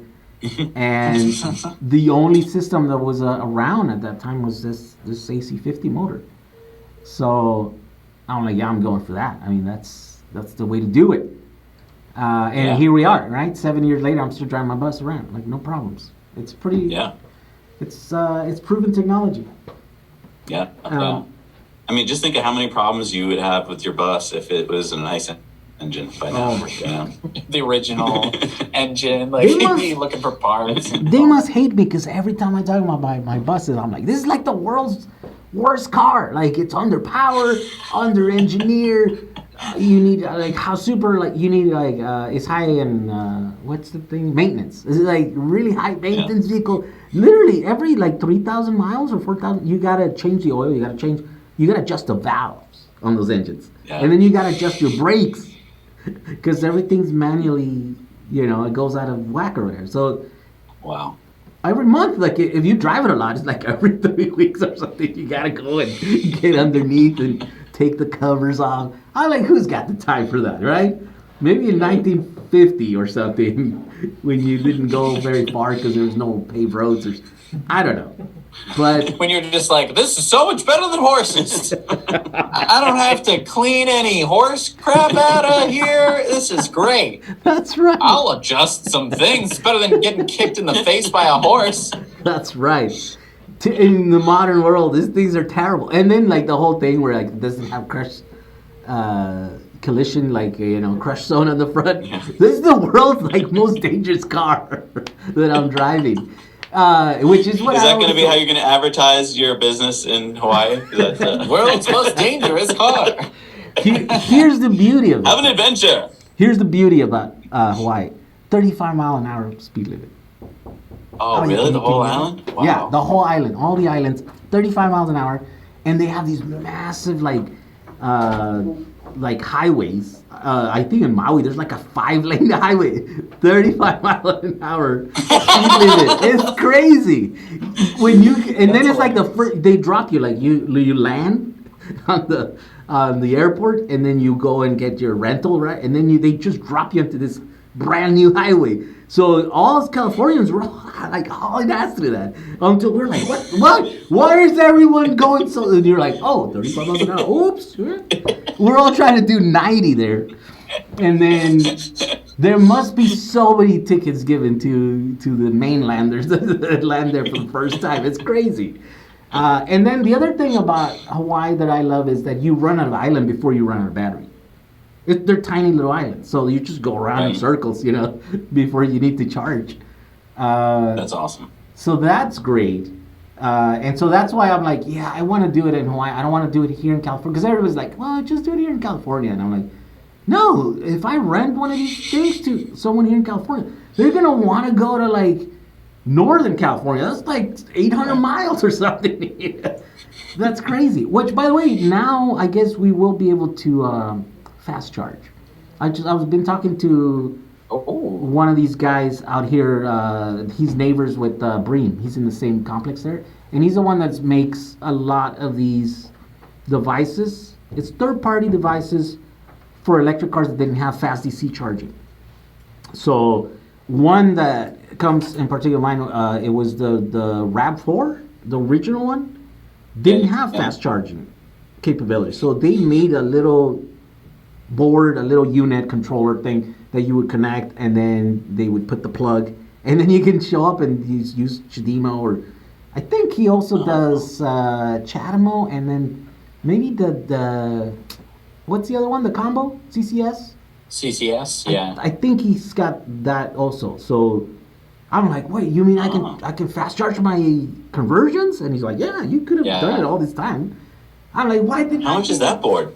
And the only system that was around at that time was this AC50 motor. So I'm like, yeah, I'm going for that. I mean, that's the way to do it. And here we are, right? 7 years later, I'm still driving my bus around, like no problems. It's pretty. Yeah. It's proven technology. Yeah. I mean, just think of how many problems you would have with your bus if it was an ICE engine by now. Oh my God. The original engine, like looking for parts. They must hate me because every time I talk about my buses, I'm like, this is like the world's worst car. Like, it's underpowered, under-engineered. You need it's high in what's the thing? Maintenance. It's like really high maintenance vehicle. Literally every like 3,000 miles or 4,000, you gotta change the oil. You gotta adjust the valves on those engines, and then you gotta adjust your brakes because everything's manually. It goes out of whack or whatever. So, wow. Every month, like if you drive it a lot, it's like every 3 weeks or something. You gotta go and get underneath and take the covers off. I'm like, who's got the time for that, right? Maybe in 1950 or something, when you didn't go very far because there was no paved roads, or I don't know. But when you're just like, this is so much better than horses. I don't have to clean any horse crap out of here. This is great. That's right. I'll adjust some things. It's better than getting kicked in the face by a horse. That's right. In the modern world, these things are terrible. And then like the whole thing where like it doesn't have crush collision, like crush zone on the front. Yeah. This is the world's like most dangerous car that I'm driving. Which is what is that going to be how you're going to advertise your business in Hawaii? That world's most dangerous car. Here's the beauty of it. Have an adventure. Here's the beauty about Hawaii: 35 mile an hour speed limit. Oh, really? The whole island? Wow. Yeah, the whole island, all the islands, 35 miles an hour, and they have these massive like highways. I think in Maui there's like a 5-lane highway, 35 miles an hour speed limit. It's crazy. Then it's like they drop you, like you land on the airport, and then you go and get your rental, right? And then they just drop you into this brand new highway. So all us Californians were like hauling ass through that until we're like, what? Why is everyone going so? And you're like, 35 miles an hour. Oops. We're all trying to do 90 there. And then there must be so many tickets given to the mainlanders that land there for the first time. It's crazy. And then the other thing about Hawaii that I love is that you run out of island before you run out of battery. They're tiny little islands, so you just go around in circles, before you need to charge. That's awesome. So that's great. And so that's why I'm like, yeah, I want to do it in Hawaii. I don't want to do it here in California. Because everybody's like, well, just do it here in California. And I'm like, no, if I rent one of these things to someone here in California, they're going to want to go to like Northern California. That's like 800 miles or something. That's crazy. Which, by the way, now I guess we will be able to fast charge. I've been talking to one of these guys out here. He's neighbors with Bream. He's in the same complex there, and he's the one that makes a lot of these devices. It's third-party devices for electric cars that didn't have fast DC charging. So one that comes in particular mine, it was the RAV4, the original one, didn't have fast charging capability. So they made a little board, a little unit controller thing that you would connect, and then they would put the plug, and then you can show up and use Chademo, or I think he also does Chatamo, and then maybe the what's the other one? The combo CCS. CCS, yeah. I think he's got that also. So I'm like, wait, you mean I can fast charge my conversions? And he's like, yeah, you could have done it all this time. I'm like, why didn't How much is that board?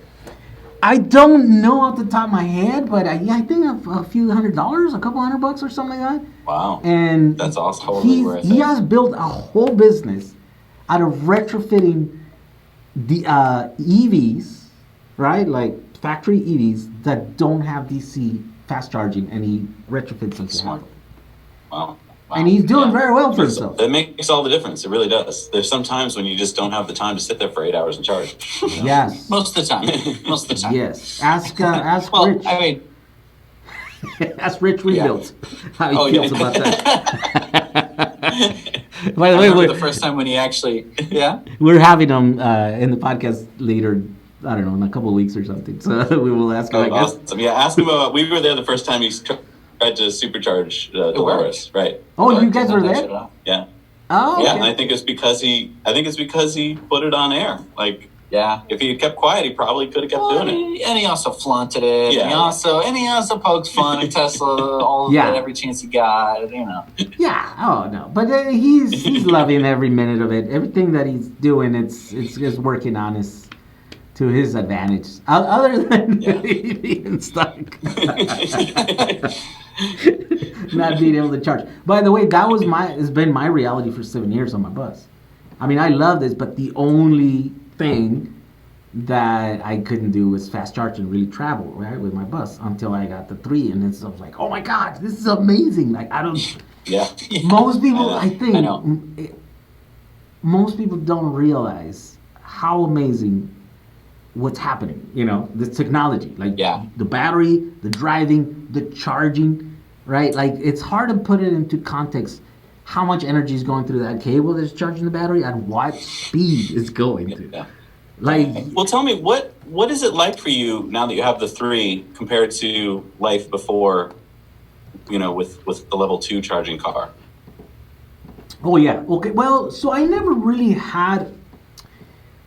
I don't know off the top of my head, but I think a few $100, a couple $100 or something like that. Wow. And that's awesome. Totally worth he it. has built a whole business out of retrofitting the EVs, right? Like factory EVs that don't have DC fast charging, and he retrofits them to have it. Wow. And he's doing very well for himself. It makes all the difference. It really does. There's some times when you just don't have the time to sit there for 8 hours and charge. Yes. Most of the time. Most of the time. Yes. Ask Well, Rich. I mean, Ask Rich Rebuilt how he feels yeah. about that. By I the way, remember the first time when he actually, we're having him in the podcast later. I don't know, in a couple of weeks or something. So we will ask him. I guess. Awesome. Yeah, ask him about. We were there the first time he tried to supercharge Dolores, right? Oh, you guys were there? Yeah. Oh, okay. Yeah, and I think it's because he put it on air. Like, Yeah. if he had kept quiet, he probably could have kept doing it. And he also flaunted it. Yeah. And he also pokes fun at Tesla all of it, every chance he got, you know. Yeah. Oh no, but he's loving every minute of it. Everything that he's doing, it's just working on to his advantage. Other than being stuck, not being able to charge. By the way, has been my reality for 7 years on my bus. I mean, I love this, but the only thing that I couldn't do was fast charge and really travel right with my bus until I got the 3, and then I was like, oh my god, this is amazing. Like I don't. Yeah. Most people, I think, I know. Most people don't realize how amazing what's happening. You know, the technology, like the battery, the driving, the charging, right? Like it's hard to put it into context. How much energy is going through that cable that's charging the battery, and what speed it's going through. Yeah. Like, well, tell me what is it like for you now that you have the 3 compared to life before, you know, with the level 2 charging car? Oh yeah, okay. Well, so I never really had.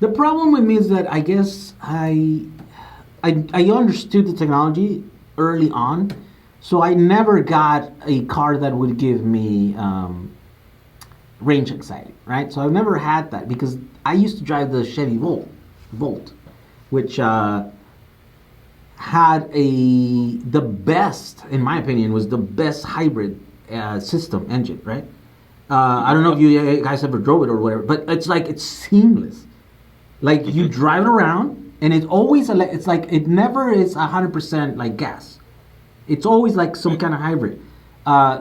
The problem with me is that I guess I understood the technology early on. So I never got a car that would give me range anxiety, right? So I've never had that because I used to drive the Chevy Volt, which had the best, in my opinion, was the best hybrid system engine, right? I don't know if you guys ever drove it or whatever, but it's seamless. Like you drive it around, and it's always it's like it never is 100% like gas. It's always like some kind of hybrid.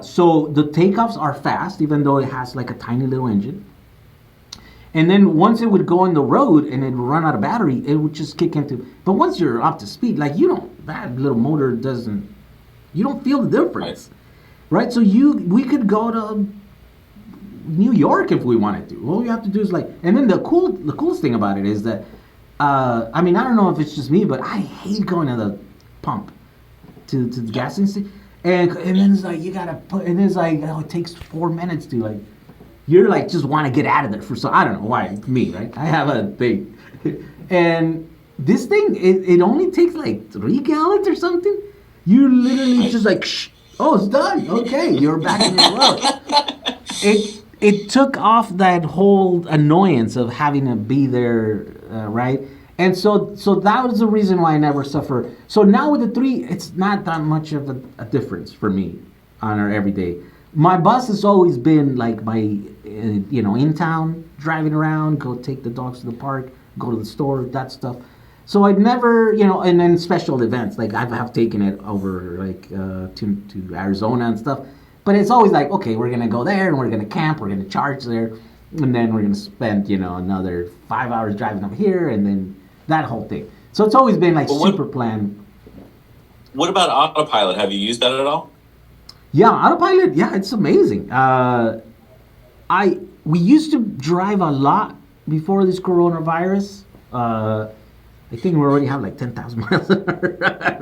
So the takeoffs are fast, even though it has like a tiny little engine. And then once it would go on the road and it would run out of battery, it would just kick into. But once you're up to speed, like that little motor you don't feel the difference, right? So we could go to New York if we wanted to. All you have to do is and then the coolest thing about it is that, I mean, I don't know if it's just me, but I hate going to the pump. To the gas station, and then it's like you gotta put, and it's like it takes 4 minutes to you're just want to get out of there for I don't know why me, right? I have a thing, and this thing it only takes 3 gallons or something. You literally just shh, oh, it's done. Okay, you're back in the road. It took off that whole annoyance of having to be there, right? And so that was the reason why I never suffer. So now with the 3, it's not that much of a difference for me on our everyday. My bus has always been my, in town, driving around, go take the dogs to the park, go to the store, that stuff. So I've never, and then special events, I have taken it over to Arizona and stuff. But it's always okay, we're going to go there and we're going to camp, we're going to charge there. And then we're going to spend, another 5 hours driving up here and then that whole thing. So it's always been super planned. What about autopilot? Have you used that at all? Yeah, autopilot. Yeah, it's amazing. We used to drive a lot before this coronavirus. I think we already have 10,000 miles on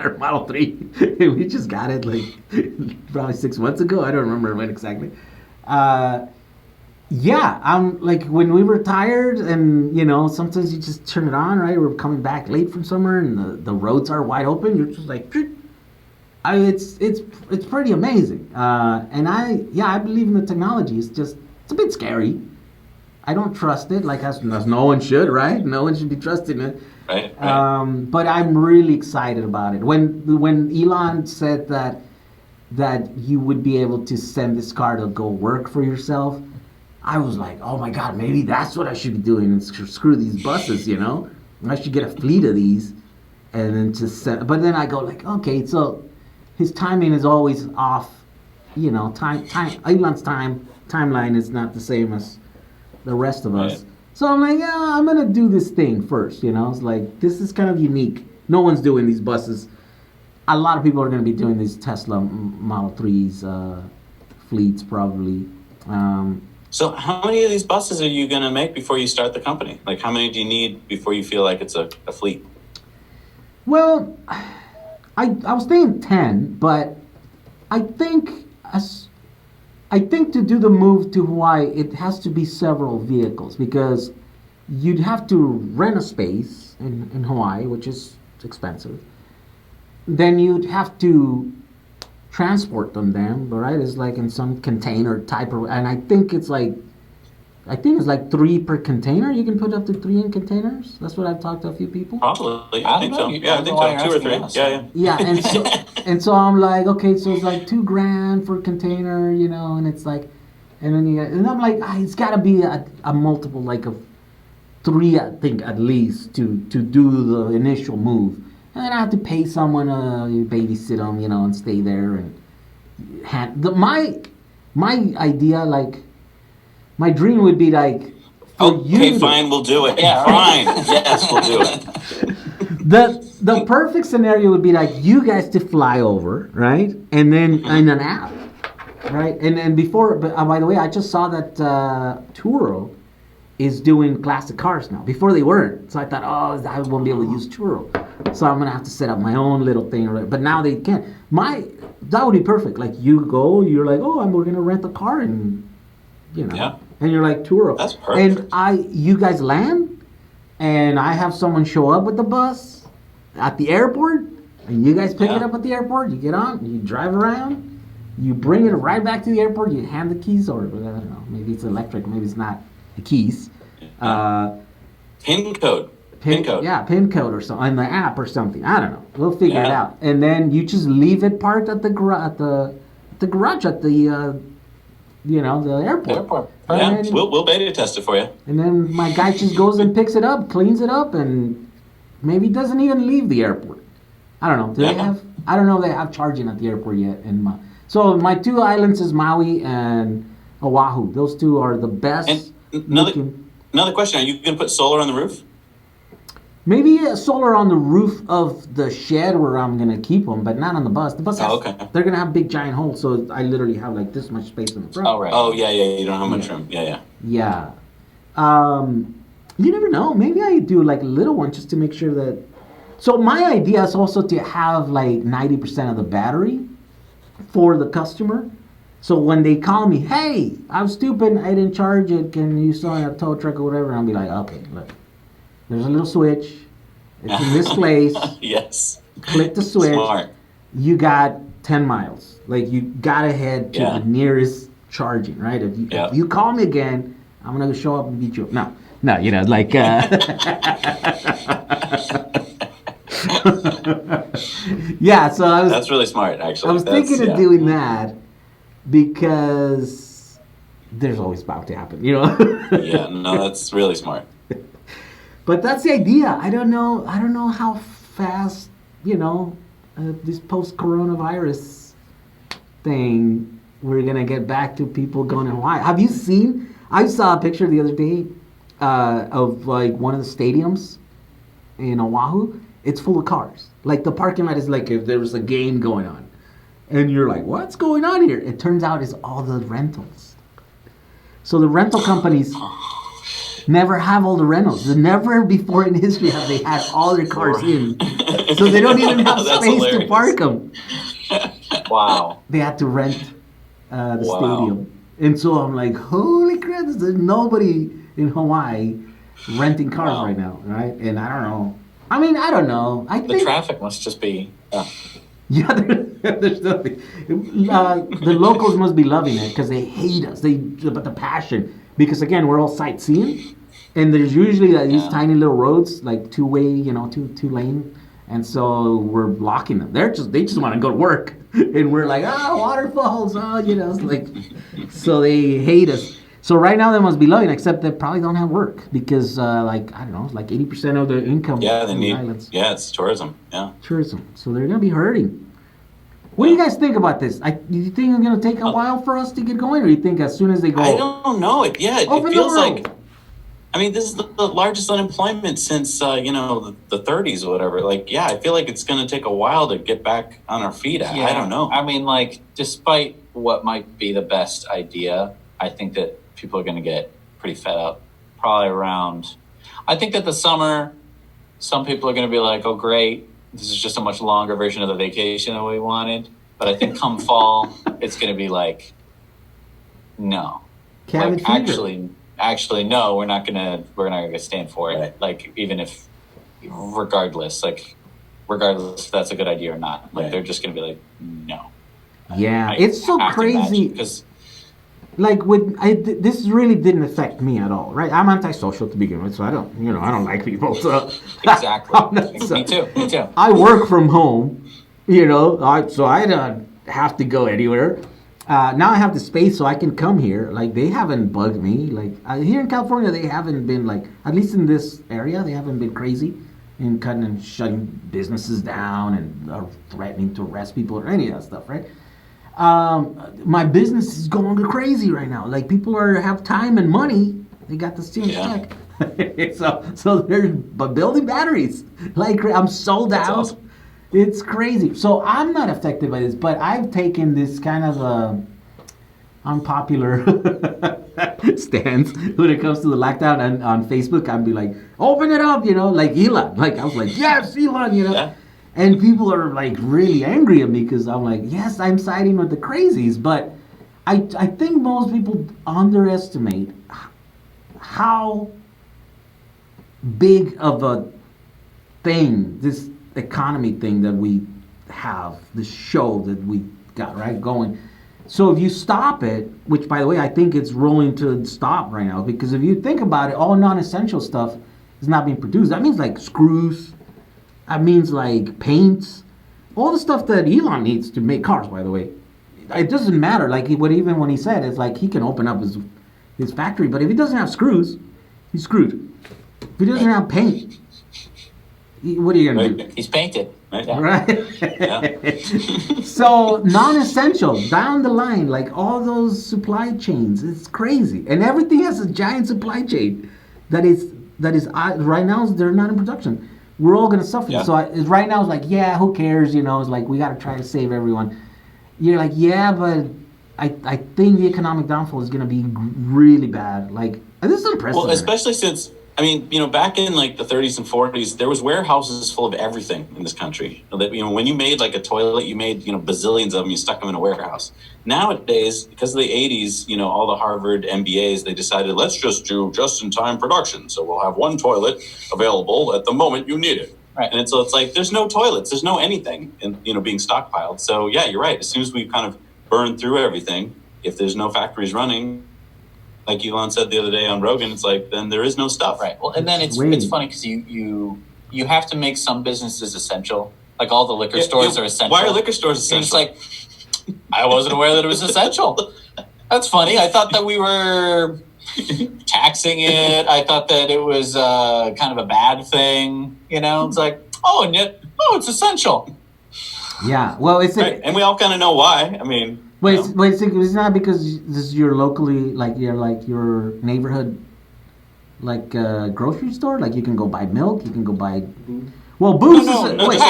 our Model 3. We just got it probably 6 months ago. I don't remember when exactly. Yeah, I'm when we were tired and sometimes you just turn it on, right? We're coming back late from somewhere and the roads are wide open. You're just it's pretty amazing. And I believe in the technology. It's a bit scary. I don't trust it as no one should, right? No one should be trusting it. Right. But I'm really excited about it. When Elon said that you would be able to send this car to go work for yourself, I was like, oh my God, maybe that's what I should be doing and screw these buses, I should get a fleet of these and then just send. But then I go okay, so his timing is always off Elon's timeline is not the same as the rest of us. So I'm like, yeah, I'm gonna do this thing first. It's like this is kind of unique. No one's doing these buses. A lot of people are gonna be doing these Tesla Model 3s fleets probably. So how many of these buses are you gonna make before you start the company? Like, how many do you need before you feel like it's a fleet? Well, I was thinking 10, but I think to do the move to Hawaii, it has to be several vehicles because you'd have to rent a space in Hawaii, which is expensive. Then you'd have to transport them then, right? It's like in some container type of, and I think it's like 3 per container. You can put up to 3 in containers. That's what I've talked to a few people. Probably, I think so. Yeah, I think so. 2 or 3. Yeah. Yeah, and so I'm like, okay, so it's like $2,000 for a container, and it's like, and then and I'm like, it's got to be a multiple like of 3, I think at least to do the initial move. And then I have to pay someone to babysit them, and stay there and my idea, like my dream would be like okay, fine, we'll do it. Yeah, fine. Yes, we'll do it. The perfect scenario would be like you guys to fly over, right? And then in an app, right? And before, but by the way, I just saw that Turo is doing classic cars now. Before they weren't, so I thought, I won't be able to use Turo, so I'm gonna have to set up my own little thing. Right? But now they can. That would be perfect. Like you go, you're like, we're gonna rent a car, and and you're like Turo. That's perfect. And you guys land, and I have someone show up with the bus at the airport, and you guys pick it up at the airport. You get on, you drive around, you bring it right back to the airport. You hand the keys, or I don't know, maybe it's electric, maybe it's not the keys. Pin code. Yeah, pin code or something on the app or something. I don't know. We'll figure it out. And then you just leave it parked at the garage at the the airport. Yeah, we'll beta test it for you. And then my guy just goes and picks it up, cleans it up, and maybe doesn't even leave the airport. I don't know. I don't know if they have charging at the airport yet. So my 2 islands is Maui and Oahu. Those 2 are the best. And another question: are you going to put solar on the roof? Maybe solar on the roof of the shed where I'm going to keep them, but not on the bus. The bus they're going to have big giant holes, so I literally have like this much space in the front. Oh, right. Oh, yeah, you don't have much room. Yeah. Yeah. You never know. Maybe I do like a little one just to make sure that... So my idea is also to have like 90% of the battery for the customer. So when they call me, hey, I'm stupid, I didn't charge it, can you sell a tow truck or whatever? And I'll be like, okay, look. There's a little switch. It's in this place. Yes. Click the switch. Smart. You got 10 miles. Like, you gotta head to the nearest charging, right? If you call me again, I'm gonna show up and beat you up. No, like... yeah, so I was... That's really smart, actually. I was thinking of doing that because there's always about to happen, Yeah, no, that's really smart. But that's the idea. I don't know how fast, this post-coronavirus thing, we're going to get back to people going to Hawaii. Have you seen? I saw a picture the other day of like one of the stadiums in Oahu. It's full of cars. Like the parking lot is like if there was a game going on. And you're like, what's going on here? It turns out it's all the rentals. So the rental companies... never have all the rentals. Never before in history have they had all their cars in. So they don't even have space to park them. Wow. They had to rent the stadium. And so I'm like, holy crap, there's nobody in Hawaii renting cars right now, right? And I don't know. I don't know. I think the traffic must just be... Yeah, there's nothing. The locals must be loving it because they hate us. But the passion... Because again, we're all sightseeing, and there's usually these tiny little roads, like two-way, two lane, and so we're blocking them. They just want to go to work, and we're like, waterfalls, it's like, so they hate us. So right now they must be loving, except they probably don't have work because, I don't know, like 80% of their income. Yeah, they on need. The islands. Yeah, it's tourism. Yeah, tourism. So they're gonna be hurting. What do you guys think about this? Do you think it's going to take a while for us to get going, or do you think as soon as they go? I don't know. It Open feels the world. like. I mean, this is the largest unemployment since the 30s or whatever. Like, yeah, I feel like it's going to take a while to get back on our feet. I don't know. I mean, like, despite what might be the best idea, I think that people are going to get pretty fed up. Probably around. I think that the summer, some people are going to be like, "Oh, great, this is just a much longer version of the vacation that we wanted." But I think come fall, it's going to be like, no, Cabin like, fever. actually, no, we're not gonna stand for it. Right. Like, even if, regardless if that's a good idea or not, like, Right. they're just gonna be like, no. Yeah, it's so crazy. Because Like this really didn't affect me at all, right? I'm antisocial to begin with, so I don't like people. So exactly, me too. I work from home, so I don't have to go anywhere. Now I have the space, so I can come here. Like, they haven't bugged me. Like, here in California, they haven't been like, at least in this area, they haven't been crazy in cutting and shutting businesses down and threatening to arrest people or any of that stuff, right? My business is going crazy right now. Like, people have time and money. They got the stimulus check. so they're building batteries. Like, I'm sold out. Awesome. It's crazy. So I'm not affected by this, but I've taken this kind of unpopular stance when it comes to the lockdown. And on Facebook, I'd be like, open it up, like Elon. Like, I was like, yes, Elon, Yeah. And people are like really angry at me because I'm like, yes, I'm siding with the crazies. But I think most people underestimate how big of a thing this economy thing that we have, this show that we got right going. So if you stop it, which by the way I think it's rolling to stop right now, because if you think about it, all non-essential stuff is not being produced. That means like screws, that means like paints, all the stuff that Elon needs to make cars, by the way. It doesn't matter. Like, even when he said it's like he can open up his factory, but if he doesn't have screws, he's screwed. If he doesn't have paint, what are you gonna do? he's painted. Yeah. Right? Yeah. So non-essential down the line, like all those supply chains, it's crazy, and everything has a giant supply chain that is right now they're not in production. We're all gonna suffer. Yeah. So right now it's like, yeah, who cares? It's like we gotta try to save everyone. You're like, yeah, but I think the economic downfall is gonna be really bad. Like, this is unprecedented. Well, especially since, I mean, back in like the 30s and 40s, there was warehouses full of everything in this country. When you made like a toilet, you made, bazillions of them, you stuck them in a warehouse. Nowadays, because of the 80s, all the Harvard MBAs, they decided, let's just do just-in-time production. So we'll have one toilet available at the moment you need it. Right. And so it's like, there's no toilets, there's no anything, being stockpiled. So yeah, you're right. As soon as we kind of burn through everything, if there's no factories running, like Elon said the other day on Rogan, it's like, then there is no stuff. Right. Well, and then it's funny because you have to make some businesses essential. Like, all the liquor stores are essential. Why are liquor stores essential? It's like, I wasn't aware that it was essential. That's funny. I thought that we were taxing it. I thought that it was kind of a bad thing. It's like, it's essential. Yeah. Well, it's right. And we all kind of know why. I mean. Wait, it's not because this is your locally, like your neighborhood, like grocery store. Like, you can go buy milk, you can go buy. Well, booze No, is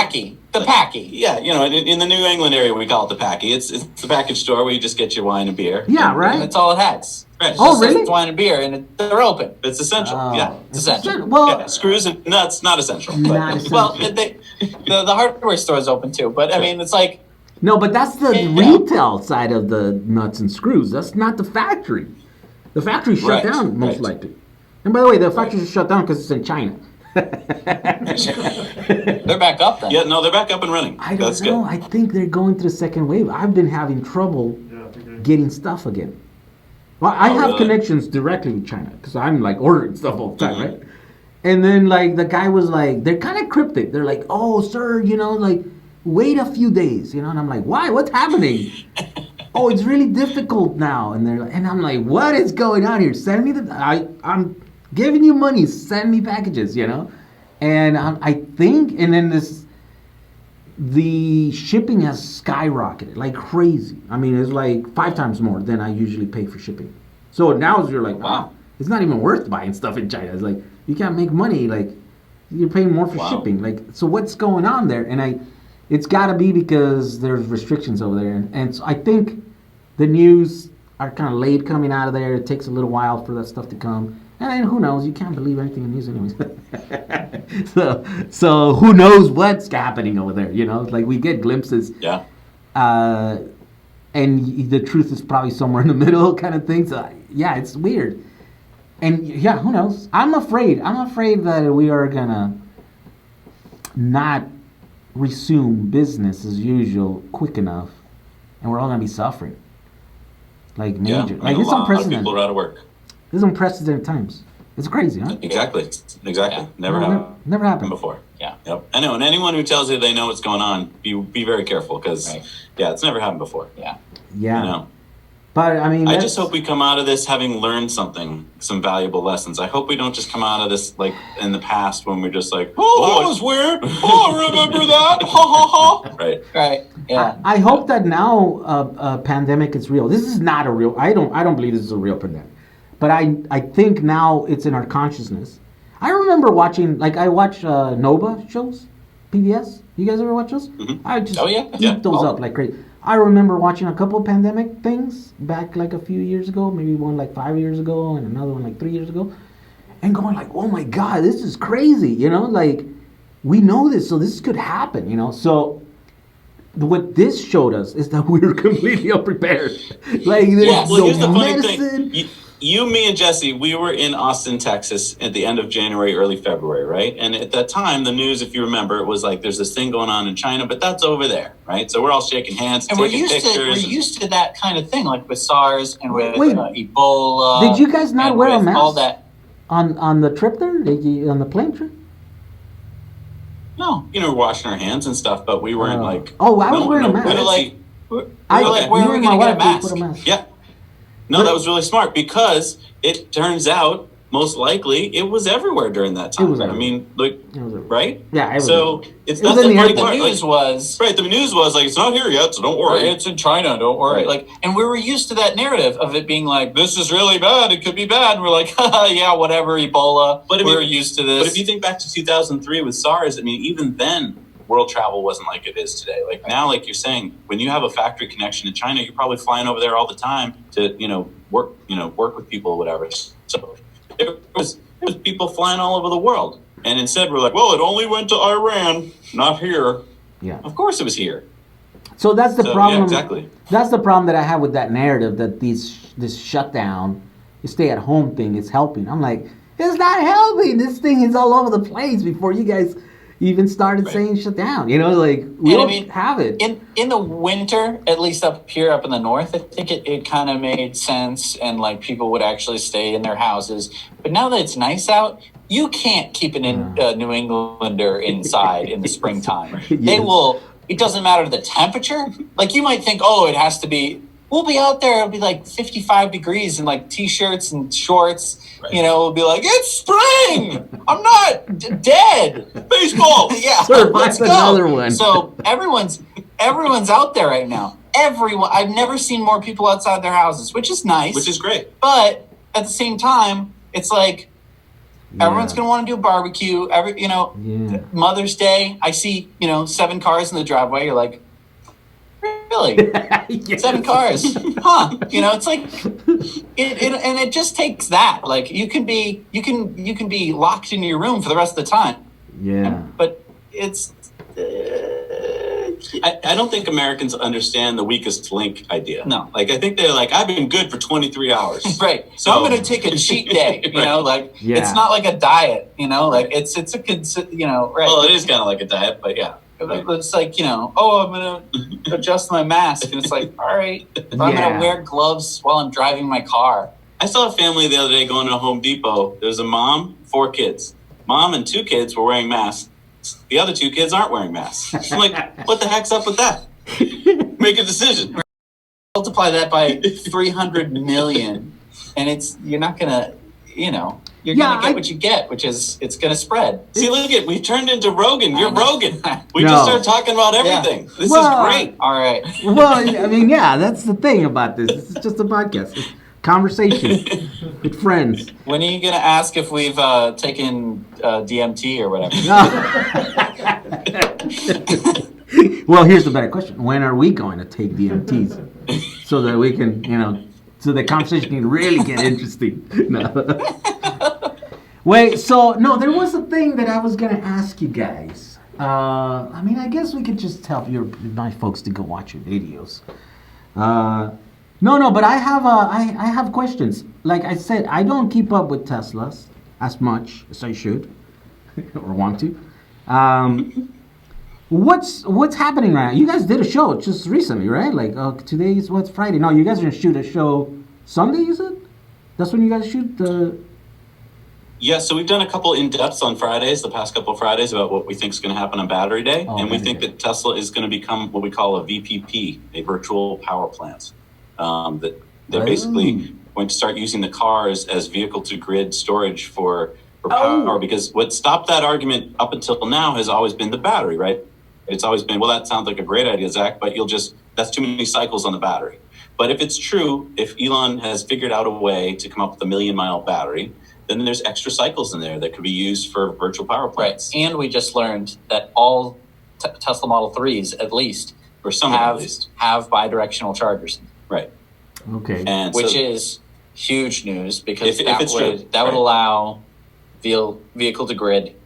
the packy. Yeah, in the New England area, we call it the packy. It's the package store where you just get your wine and beer. Yeah, and, right. And that's all it has. Right. Oh, really? It's wine and beer, and they're open. It's essential. Yeah, it's essential. Well, screws and nuts, not essential. Not essential. Well, the hardware store is open too, but I mean, it's like. No, but that's the retail side of the nuts and screws. That's not the factory. The factory shut down, most likely. And by the way, the factory shut down because it's in China. They're back up then. Yeah, no, they're back up and running. I don't know. Good. I think they're going through the second wave. I've been having trouble getting stuff again. Well, I have connections directly with China because I'm like ordering stuff all the time, right? And then like the guy was like, they're kind of cryptic. They're like, oh, sir, like, wait a few days, and I'm like, why? What's happening? Oh, it's really difficult now. And I'm like, what is going on here? Send me I'm giving you money. Send me packages, And I think, and then the shipping has skyrocketed like crazy. I mean, it's like 5 times more than I usually pay for shipping. So now you're like, wow, it's not even worth buying stuff in China. It's like you can't make money. Like you're paying more for shipping. Like, so what's going on there? And it's got to be because there's restrictions over there. And so I think the news are kind of late coming out of there. It takes a little while for that stuff to come. And who knows? You can't believe anything in the news anyways. so who knows what's happening over there? You know, like we get glimpses. Yeah. And the truth is probably somewhere in the middle kind of thing. So yeah, it's weird. And yeah, who knows? I'm afraid that we are going to not resume business as usual quick enough. And we're all going to be suffering. Like major. Like it's unprecedented. A lot of people are out of work. This is unprecedented times. It's crazy, huh? Exactly. Yeah. Never happened before. Yeah. Yep. I know. And anyone who tells you they know what's going on, be very careful because, it's never happened before. Yeah. Yeah. You know? But I mean, I just hope we come out of this having learned some valuable lessons. I hope we don't just come out of this like in the past when we're just like, oh, that was weird. Oh, I remember that. Ha ha ha. Right. Yeah. I hope that now pandemic is real. This is not a real. I don't believe this is a real pandemic. But I think now it's in our consciousness. I remember watching, like I watch Nova shows, PBS. You guys ever watch those? Mm-hmm. I just eat those up like crazy. I remember watching a couple of pandemic things back like a few years ago, maybe one like 5 years ago and another one like 3 years ago. And going like, oh my God, this is crazy. You know, like we know this, so this could happen, you know. So what this showed us is that we were completely unprepared. Like there's here's the no funny medicine. thing. You, me, and Jesse, we were in Austin, Texas at the end of January, early February, right? And at that time, the news, if you remember, it was like there's this thing going on in China, but that's over there, right? So we're all shaking hands, and taking pictures. We're used to that kind of thing, like with SARS and with Ebola. Did you guys not wear a mask all that? on the trip there, on the plane trip? No, we're washing our hands and stuff, but we weren't like. Oh, I was wearing a mask. We were like, where are we going to get a mask? Yeah. No, that was really smart because it turns out most likely it was everywhere during that time. It was everywhere. I mean, like, right? Yeah, it was. So it's not the funny part. The news was right. The news was like it's not here yet, so don't worry. It's in China, don't worry. Right. Like, and we were used to that narrative of it being like, this is really bad. It could be bad. And we're like, yeah, whatever, Ebola. But we're used to this. But if you think back to 2003 with SARS, I mean, even then. World travel wasn't like it is today. Like now, like you're saying, when you have a factory connection in China, you're probably flying over there all the time to, work with people or whatever. So there was people flying all over the world. And instead we're like, well, it only went to Iran, not here. Yeah. Of course it was here. So that's the problem. Yeah, exactly. That's the problem that I have with that narrative that this shutdown, the stay at home thing is helping. I'm like, it's not helping. This thing is all over the place before you guys even started saying shut down, like we don't have it. In the winter, at least up here, up in the north, I think it kind of made sense and like people would actually stay in their houses. But now that it's nice out, you can't keep an New Englander inside in the springtime. Yes. They will, it doesn't matter the temperature. Like you might think, it has to be, we'll be out there, it'll be like 55 degrees in like t-shirts and shorts. Right. We'll be like, it's spring. I'm not dead. Baseball. Yeah. Survive another one. So everyone's out there right now. Everyone. I've never seen more people outside their houses, which is nice. Which is great. But at the same time, it's like everyone's going to want to do a barbecue. Mother's Day, I see, 7 cars in the driveway. You're like, really? Yes. 7 cars, huh? It's like it just takes that. Like you can be locked in your room for the rest of the time. Yeah. But it's. I don't think Americans understand the weakest link idea. No. Like I think they're like, I've been good for 23 hours. Right. So I'm going to take a cheat day. It's not like a diet. Like it's a right. Well, it is kind of like a diet, but yeah. It's like, I'm going to adjust my mask. And it's like, all right, if I'm going to wear gloves while I'm driving my car. I saw a family the other day going to Home Depot. There's a mom, 4 kids. Mom and 2 kids were wearing masks. The other 2 kids aren't wearing masks. I'm like, what the heck's up with that? Make a decision. Multiply that by 300 million. And you're not going to, you're going to get what you get, which is it's going to spread. See, look at we turned into Rogan. You're Rogan. We No. just started talking about everything. This is great. All right. Well, I mean, yeah, that's the thing about this. This is just a podcast. It's conversation with friends. When are you going to ask if we've taken DMT or whatever? Well, here's the better question. When are we going to take DMTs so that we can, so the conversation can really get interesting? No. Wait, so, no, there was a thing that I was going to ask you guys. I mean, I guess we could just tell my folks to go watch your videos. No, but I have questions. Like I said, I don't keep up with Teslas as much as I should or want to. What's happening right now? You guys did a show just recently, right? Like today is what's Friday? No, you guys are gonna shoot a show Sunday. You said that's when you guys shoot the. Yeah, so we've done a couple in-depths on Fridays, the past couple of Fridays, about what we think is going to happen on Battery Day. And we think that Tesla is going to become what we call a VPP, a virtual power plant. That they're basically going to start using the cars as vehicle-to-grid storage for power. Because what stopped that argument up until now has always been the battery, right? It's always been, well, that sounds like a great idea, Zach, but that's too many cycles on the battery. But if it's true, if Elon has figured out a way to come up with a 1,000,000-mile battery, then there's extra cycles in there that could be used for virtual power plants. Right. And we just learned that all Tesla Model 3s, at least, or some at least, have bidirectional chargers. Right. Okay. And which is huge news because if it's true, that would allow vehicle to grid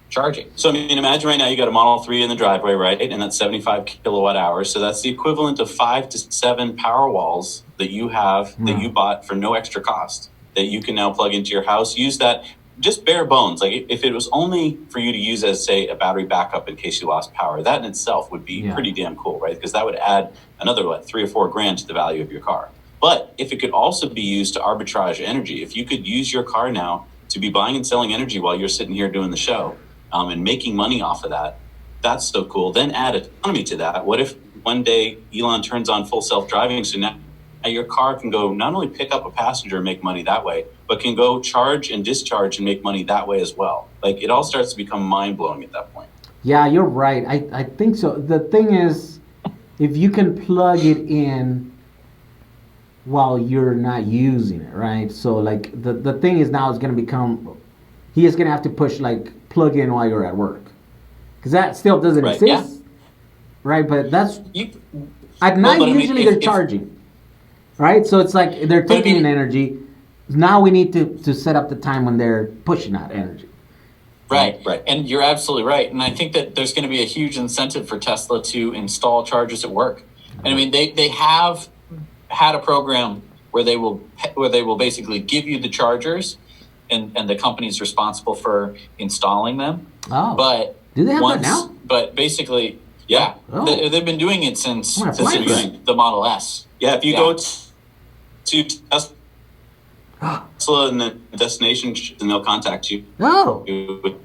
charging. So, I mean, imagine right now you got a Model 3 in the driveway, right? And that's 75 kilowatt hours. So that's the equivalent of 5 to 7 power walls that you have that you bought for no extra cost that you can now plug into your house. Use that just bare bones. Like if it was only for you to use as, say, a battery backup in case you lost power, that in itself would be pretty damn cool, right? Because that would add another, $3 or $4 grand to the value of your car. But if it could also be used to arbitrage energy, if you could use your car now to be buying and selling energy while you're sitting here doing the show and making money off of that, that's so cool. Then add autonomy to that. What if one day Elon turns on full self-driving, so now your car can go not only pick up a passenger and make money that way, but can go charge and discharge and make money that way as well. Like it all starts to become mind-blowing at that point. Yeah, you're right. I think so. The thing is, if you can plug it in while you're not using it, right? So like the thing is now it's going to become, he is going to have to push plug in while you're at work. Because that still doesn't exist. Yeah. Right, but that's, at night usually they're charging. Right, so it's like they're taking in energy. Now we need to set up the time when they're pushing out energy. Right. And you're absolutely right. And I think that there's going to be a huge incentive for Tesla to install chargers at work. And I mean, they have had a program where they will basically give you the chargers, and the company's responsible for installing them. Oh, but do they have that now? But basically, yeah, they've been doing it since the Model S. Yeah, if you go to Tesla and the destination, and they'll contact you. Oh.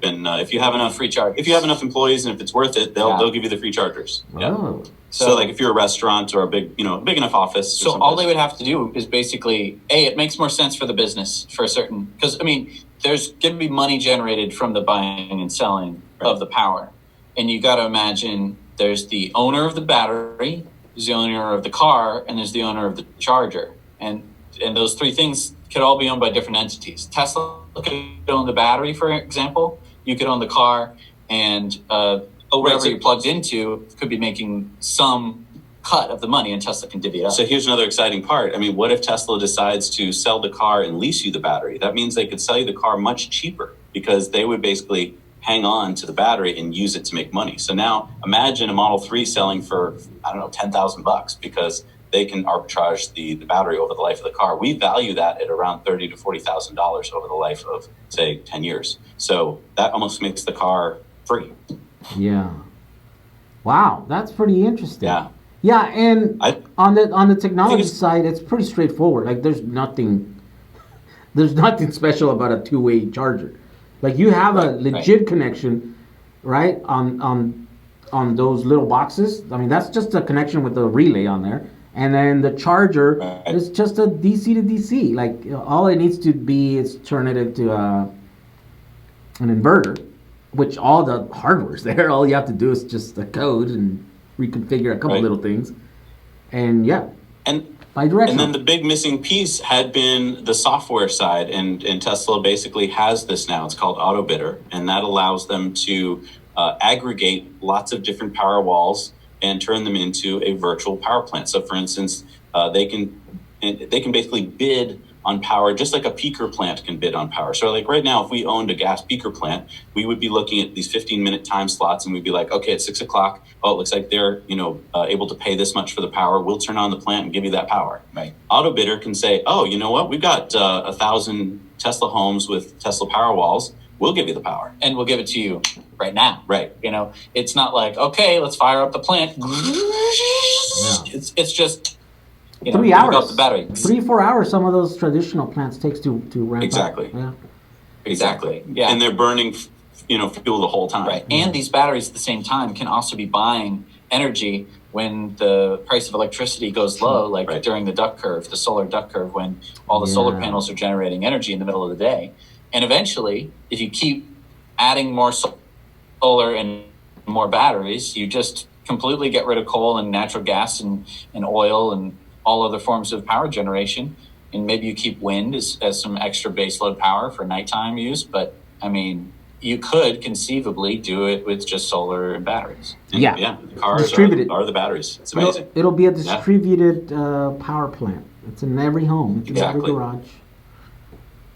And if you have enough free charge, if you have enough employees, and if it's worth it, they'll give you the free chargers. Oh. Yeah. So like if you're a restaurant or a big enough office. So all they would have to do is basically, it makes more sense for the business for a certain, because I mean, there's going to be money generated from the buying and selling of the power, and you got to imagine there's the owner of the battery, there's the owner of the car, and there's the owner of the charger. And those three things could all be owned by different entities. Tesla could own the battery, for example. You could own the car, and wherever you're plugged into could be making some cut of the money, and Tesla can divvy it up. So here's another exciting part. I mean, what if Tesla decides to sell the car and lease you the battery? That means they could sell you the car much cheaper because they would basically hang on to the battery and use it to make money. So now imagine a Model 3 selling for, $10,000 because they can arbitrage the battery over the life of the car. We value that at around $30,000 to $40,000 over the life of, say, 10 years. So that almost makes the car free. Yeah. Wow, that's pretty interesting. Yeah. Yeah, and on the technology side, it's pretty straightforward. Like there's nothing special about a two-way charger. Like you have a legit connection, right? On those little boxes. I mean, that's just a connection with a relay on there, And then the charger Right. is just a DC to DC. Like all it needs to be is turn it into an inverter, which all the hardware's there. All you have to do is just the code and reconfigure a couple Right. little things. And yeah, And bi-directional. And then the big missing piece had been the software side, and Tesla basically has this now. It's called AutoBidder, and that allows them to aggregate lots of different power walls and turn them into a virtual power plant. So, for instance, they can basically bid on power just like a peaker plant can bid on power. So, like right now, if we owned a gas peaker plant, we would be looking at these 15-minute time slots, and we'd be like, okay, at 6 o'clock, oh, it looks like they're able to pay this much for the power. We'll turn on the plant and give you that power. Right. AutoBidder can say, oh, you know what? We've got 1,000 Tesla homes with Tesla Power walls. We'll give you the power. And we'll give it to you right now. Right. It's not like, okay, let's fire up the plant. It's just 3 pick hours. up the battery. 3-4 hours. Some of those traditional plants takes to ramp Exactly. up. Yeah. Exactly. Yeah. And they're burning, fuel the whole time. Right. And these batteries at the same time can also be buying energy when the price of electricity goes low, like Right. during the duck curve, the solar duck curve, when all the solar Yeah. panels are generating energy in the middle of the day. And eventually, if you keep adding more solar and more batteries, you just completely get rid of coal and natural gas and oil and all other forms of power generation. And maybe you keep wind as some extra baseload power for nighttime use. But I mean, you could conceivably do it with just solar and batteries. And, Yeah. Yeah. The cars Distributed. are the batteries. It's amazing. It'll be a distributed power plant. It's in every home. It's in every Exactly. garage.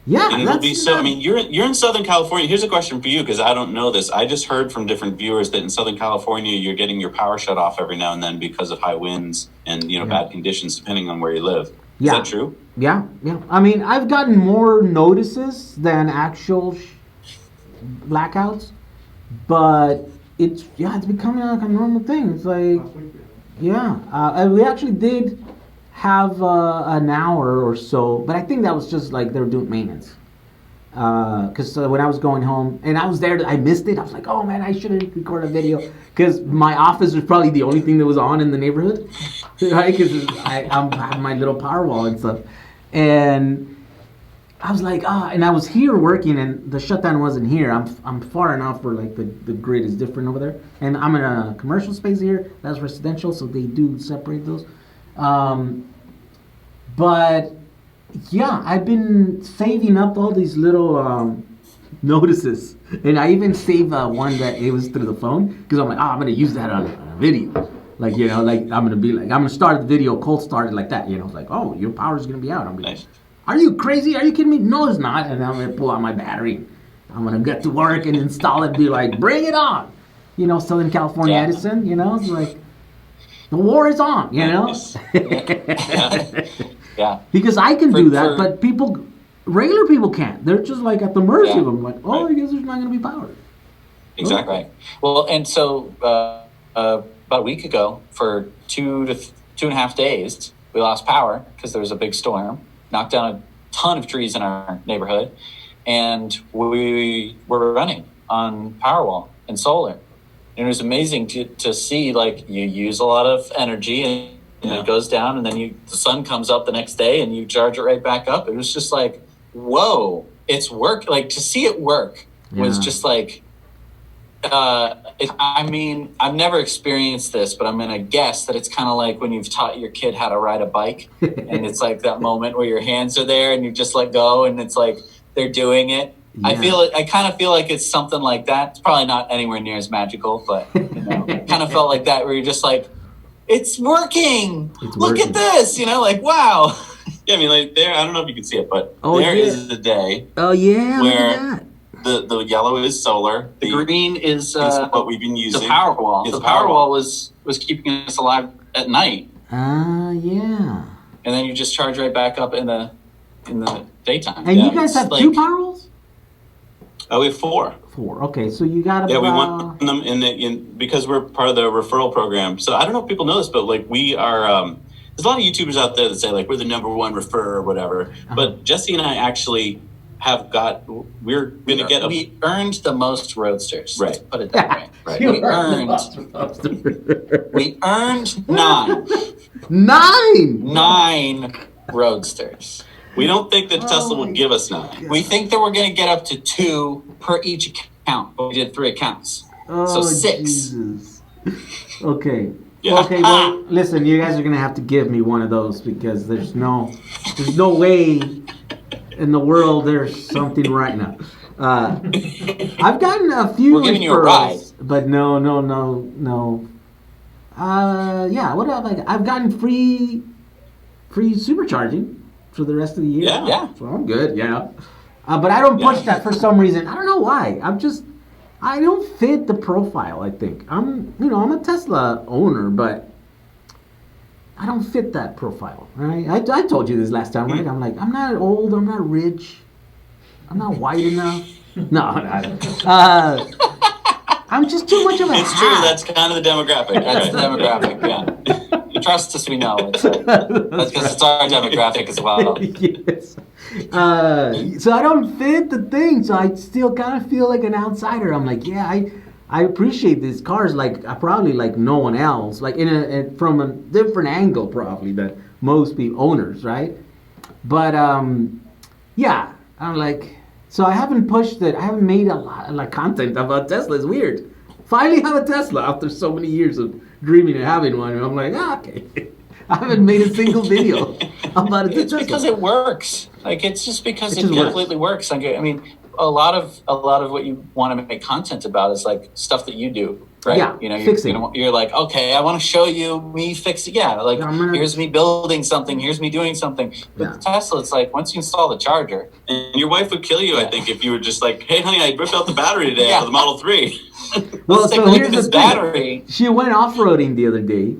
Yeah, And it'll that's be so. I mean, you're in Southern California. Here's a question for you, because I don't know this. I just heard from different viewers that in Southern California, you're getting your power shut off every now and then because of high winds and bad conditions, depending on where you live. Is Yeah. that true? Yeah. I mean, I've gotten more notices than actual blackouts, but it's becoming like a normal thing. It's like, Last week, and we actually did have an hour or so, but I think that was just like they were doing maintenance. Because when I was going home, and I was there, I missed it. I was like, oh man, I should have recorded a video. Because my office was probably the only thing that was on in the neighborhood. Right? Because I have my little power wall and stuff. And I was like, and I was here working, and the shutdown wasn't here. I'm far enough where like the grid is different over there. And I'm in a commercial space here. That's residential, so they do separate those. But yeah, I've been saving up all these little notices, and I even saved one that it was through the phone, because I'm like, I'm gonna use that on a video, like I'm gonna start the video cold started like that, it's like, oh, your power's gonna be out. I'm like, Nice. are you crazy? Are you kidding me? No, it's not. And I'm gonna pull out my battery. I'm gonna get to work and install it. Be like, bring it on. Southern California Yeah. Edison. It's like the war is on. Nice. Yeah. Because I can do that, For- but regular people can't. They're just like at the mercy Yeah. of them. Like, oh, Right. I guess there's not going to be power. Exactly. Right. Well, and so about a week ago, for 2.5 days, we lost power because there was a big storm, knocked down a ton of trees in our neighborhood, and we were running on Powerwall and solar. And it was amazing to see, like, you use a lot of energy and Yeah. it goes down, and then the sun comes up the next day and you charge it right back up. It was just like, whoa, it's work. Like, to see it work was Yeah. just like, I mean, I've never experienced this, but I'm going to guess that it's kind of like when you've taught your kid how to ride a bike, and it's like that moment where your hands are there and you just let go, and it's like they're doing it. Yeah. I kind of feel like it's something like that. It's probably not anywhere near as magical, but it kind of felt like that, where you're just like, it's working. It's Look working. at this, like, wow. Yeah, I mean, like there. I don't know if you can see it, but Oh, there yeah. is the day. Oh, yeah. Where the yellow is solar. The green is what we've been the using. Powerwall. It's The the Powerwall. Powerwall was keeping us alive at night. Yeah. And then you just charge right back up in the daytime. And Yeah, you guys it's have like- 2 Powerwalls? Oh, we have 4. 4. Okay, so you got about... Yeah, we want them because we're part of the referral program. So I don't know if people know this, but like we are. There's a lot of YouTubers out there that say like we're the #1 referrer or whatever. But Jesse and I actually have got. We're gonna get a. We earned the most roadsters. Right. Let's put it that way. Right. You We are earned- the We earned 9. 9. 9 Roadsters. We don't think that Tesla will give us 9. We think that we're going to get up to 2 per each account, but we did 3 accounts. Oh, So 6. Jesus. Okay. Yeah. Okay, well, listen, you guys are gonna have to give me one of those because there's no way in the world there's something right now. I've gotten a few We're giving you a ride. but no. Yeah, what have I got? I've gotten free supercharging for the rest of the year. Yeah. So I'm good, yeah. But I don't push that for some reason. I don't know why. I don't fit the profile, I think. I'm a Tesla owner, but I don't fit that profile, right? I told you this last time, right? I'm like, I'm not old, I'm not rich, I'm not white enough. No, I'm just too much of a It's true. That's kind of the demographic. That's the demographic, yeah. Trust us, we know. That's because it's our demographic as well. Yes. So I don't fit the thing, so I still kind of feel like an outsider. I'm like, yeah, I appreciate these cars like I probably like no one else, like from a different angle probably than most people owners, right? But yeah, I'm like, so I haven't pushed it. I haven't made a lot of content about Tesla. It's weird. Finally have a Tesla after so many years of dreaming of having one. And I'm like, okay. I haven't made a single video about it. It's because it works. Like it's just because it completely works. Like, I mean, a lot of what you want to make content about is like stuff that you do, right? Yeah, fixing. You're like, okay, I want to show you me fixing. Yeah, like here's me building something. Here's me doing something. With Tesla, it's like once you install the charger, and your wife would kill you, I think, if you were just like, hey, honey, I ripped out the battery today out of the Model 3. Well, so here's the battery. Thing. She went off-roading the other day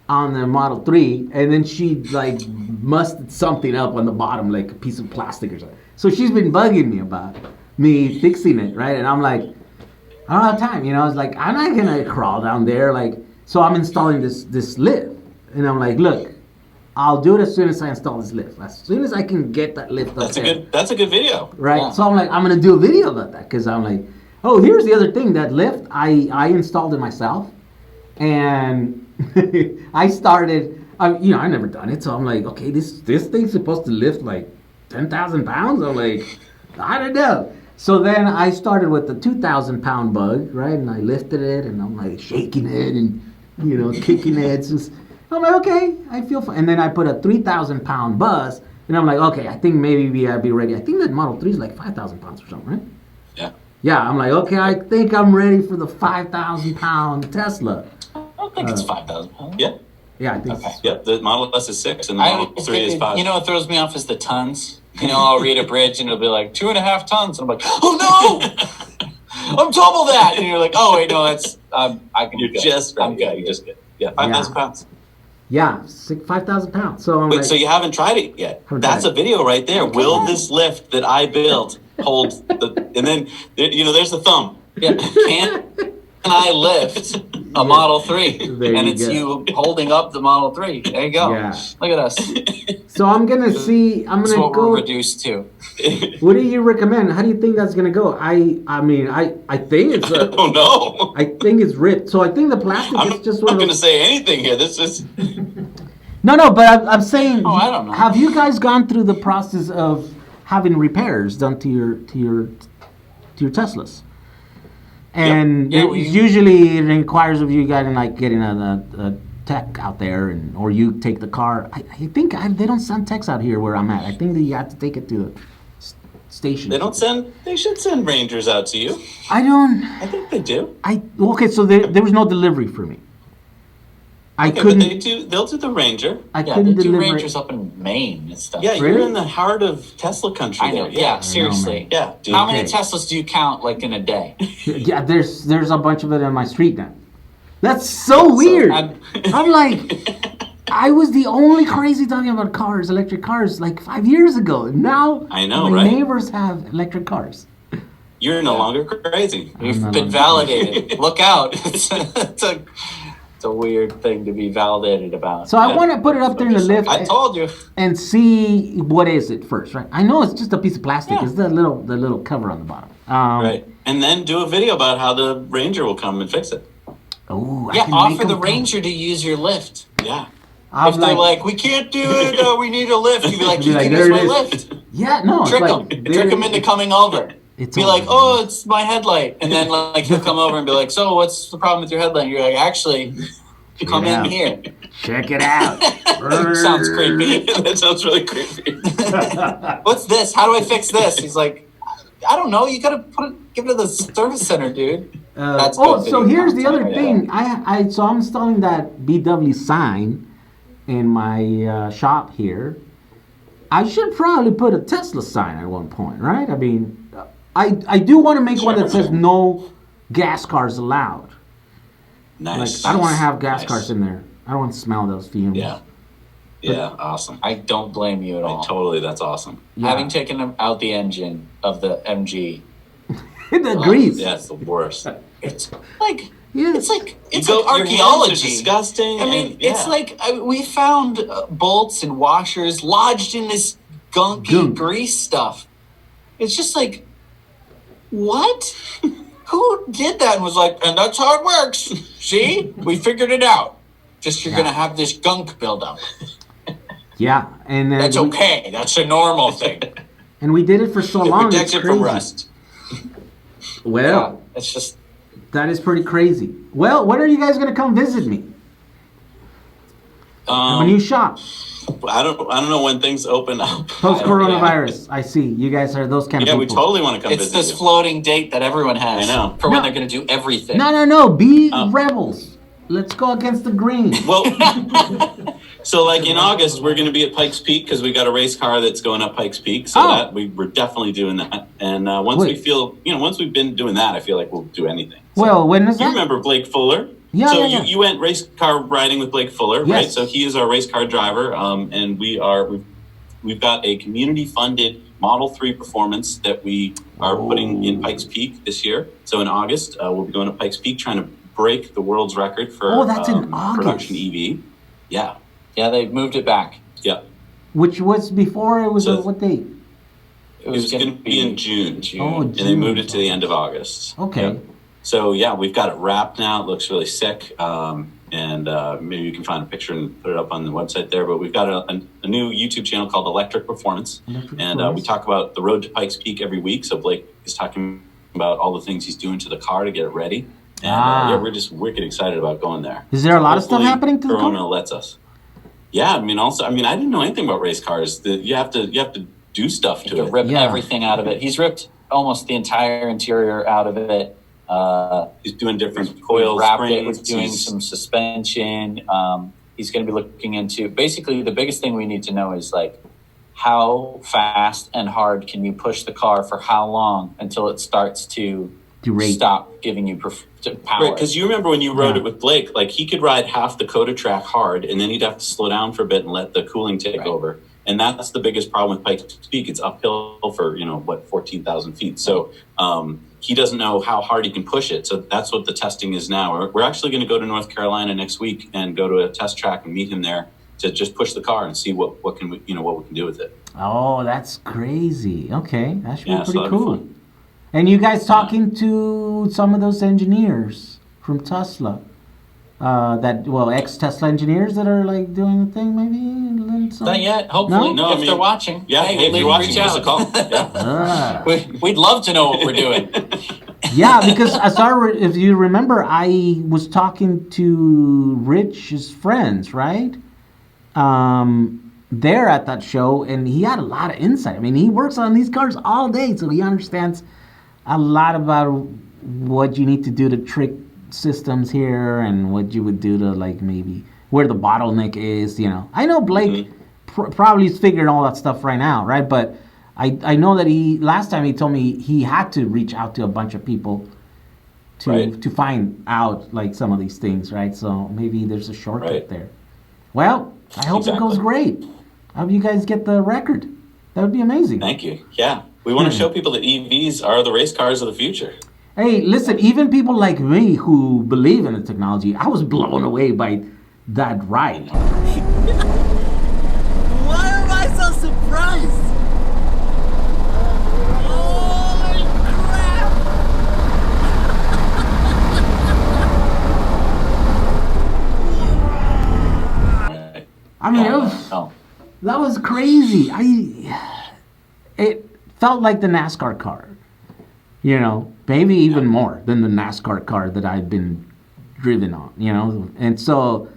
on the Model 3, and then she like musted something up on the bottom, like a piece of plastic or something. So she's been bugging me about me fixing it, right? And I'm like, I don't have time, I was like, I'm not gonna crawl down there, like. So I'm installing this lift, and I'm like, look, I'll do it as soon as I install this lift. As soon as I can get that lift up there. That's a good video, right? Yeah. So I'm like, I'm gonna do a video about that because I'm like, oh, here's the other thing. That lift, I installed it myself, and I started. I never done it, so I'm like, okay, this thing's supposed to lift like 10,000 pounds. I'm like, I don't know. So then I started with the 2,000-pound bug, right? And I lifted it, and I'm like shaking it and kicking it. Just, I'm like, okay, I feel fine. And then I put a 3,000-pound bus, and I'm like, okay, I think maybe I'll be ready. I think that Model 3 is like 5,000 pounds or something, right? Yeah. Yeah, I'm like, okay, I think I'm ready for the 5,000-pound Tesla. I don't think it's 5,000 pounds. Yeah. Yeah, I think Okay. so. Yeah, the Model S is 6 and the Model 3 is 5. You know what throws me off is the tons. I'll read a bridge and it'll be like 2.5 tons. And I'm like, oh no! I'm double that! And you're like, oh wait, no, that's I can You're do just I'm right. good. You just good. Yeah, 5,000 pounds. Yeah, 5,000 pounds. So I'm But like, so you haven't tried it yet. Haven't That's tried a video right there. Will this lift that I built hold the? And then there's the thumb. Yeah. Can I lift a Model 3? There And you it's go. you holding up the Model 3. There you go. Yeah. Look at us. so I'm gonna see. I'm That's gonna what go. we're reduced to. What do you recommend? How do you think that's gonna go? I mean, I think it's. Oh no! I think it's ripped. So I think the plastic I'm is just not one of going to those. say anything here. This is. No, but I'm saying. Oh, I don't know. Have you guys gone through the process of having repairs done to your Teslas? And Yeah, usually it requires of you guys getting a tech out there, or you take the car. I think they don't send techs out here where I'm at. I think that you have to take it to the station. They should send rangers out to you. I think they do. Okay, so there was no delivery for me. I Okay, couldn't. but they'll do the ranger. I Yeah, couldn't they do deliver. Rangers up in Maine and stuff. Yeah, Really? you're in the heart of Tesla country. I know. there. Yeah, seriously. Yeah, dude. How many Okay. Teslas do you count like in a day? Yeah, there's a bunch of it on my street now. That's so weird. I'm like, I was the only crazy talking about cars, electric cars, like 5 years ago. Now I know, my right? neighbors have electric cars. You're no longer crazy. You've not been on- validated. Look out. It's a weird thing to be validated about. So I want to put it up there in the lift I told you. and see what is it first, right? I know it's just a piece of plastic. Yeah. It's the little cover on the bottom. Right. And then do a video about how the ranger will come and fix it. Oh, Yeah, offer the Ranger to use your lift. Yeah. If they're like, we can't do it, we need a lift, you'd be like, you can use my lift. Yeah, no. Trick him into coming over. Be like, oh, it's my headlight. And then like he'll come over and be like, so what's the problem with your headlight? And you're like, actually, come in here. Check it out. Sounds creepy. That sounds really creepy. What's this? How do I fix this? He's like, I don't know. You gotta give it to the service center, dude. That's so here's the other thing. So I'm installing that BW sign in my shop here. I should probably put a Tesla sign at one point, right? I mean, I do want to make one that says no gas cars allowed. Nice. Like, I don't want to have gas cars in there. I don't want to smell those fumes. Yeah. Yeah, awesome. I don't blame you at all. Totally, that's awesome. Yeah. Having taken out the engine of the MG. The grease. Yeah, it's the worst. It's like... Yeah. It's like archaeology. archaeology. Disgusting. I mean, it's like we found bolts and washers lodged in this gunky grease stuff. It's just like, what? Who did that and was like, and that's how it works. See? We figured it out. Just you're going to have this gunk buildup. Yeah. And that's okay. That's a normal thing. And we did it for so long. Protects it from rust. Well, it's just... That is pretty crazy. Well, when are you guys going to come visit me? A new shop. I don't know when things open up. Post coronavirus. I see. You guys are those kind of people. Yeah, we totally want to come visit. It's this floating date that everyone has. I know. For when they're going to do everything. No. Be rebels. Let's go against the green. Well, so like in August, we're going to be at Pikes Peak because we got a race car that's going up Pikes Peak. So that we're definitely doing that. And once we've been doing that, I feel like we'll do anything. So, well, when is that? You remember Blake Fuller? Yeah. So yeah. You went race car riding with Blake Fuller, right? So he is our race car driver, and we've got a community-funded Model 3 performance that we are putting in Pikes Peak this year. So in August, we'll be going to Pikes Peak trying to break the world's record for that's in August. production EV. Yeah. Yeah, they moved it back. Yeah. Which was before it was what date? It was going to be in June. Oh, and they moved it to the end of August. Okay. Yeah. So yeah, we've got it wrapped now. It looks really sick. And maybe you can find a picture and put it up on the website there. But we've got a new YouTube channel called Electric Performance. We talk about the road to Pikes Peak every week. So Blake is talking about all the things he's doing to the car to get it ready. And we're just wicked excited about going there. Is there a lot of stuff happening to the car? Corona lets us. Yeah, I didn't know anything about race cars. You have to do stuff to it. Rip everything out of it. He's ripped almost the entire interior out of it. He's doing different coil springs. He's doing some suspension. He's going to be looking into basically the biggest thing we need to know is like how fast and hard can you push the car for how long until it starts to stop giving you power. Right, because you remember when you rode it with Blake, like he could ride half the Coda track hard, and then he'd have to slow down for a bit and let the cooling take over. And that's the biggest problem with Pikes Peak. It's uphill for 14,000 feet. So he doesn't know how hard he can push it. So that's what the testing is now. We're actually going to go to North Carolina next week and go to a test track and meet him there to just push the car and see what we can do with it. Oh, that's crazy. Okay, that should be pretty so cool. And you guys talking to some of those engineers from Tesla, ex-Tesla engineers that are like doing the thing, maybe? Not yet. Hopefully, if they're watching. Yeah, if you're watching, give us a call. Yeah. We'd love to know what we're doing. Yeah, because if you remember, I was talking to Rich's friends, right? There at that show, and he had a lot of insight. I mean, he works on these cars all day, so he understands a lot about what you need to do to trick systems here and what you would do to like maybe where the bottleneck is. I know Blake probably is figuring all that stuff right now, right? But I know that last time he told me he had to reach out to a bunch of people to find out like some of these things, right? So maybe there's a shortcut there. Well, I hope it goes great. I hope you guys get the record. That would be amazing. Thank you. Yeah. We want to show people that EVs are the race cars of the future. Hey, listen, even people like me who believe in the technology, I was blown away by that ride. Why am I so surprised? Holy crap! crazy. It felt like the NASCAR car. You know, maybe even more than the NASCAR car that I've been driven on, you know. And so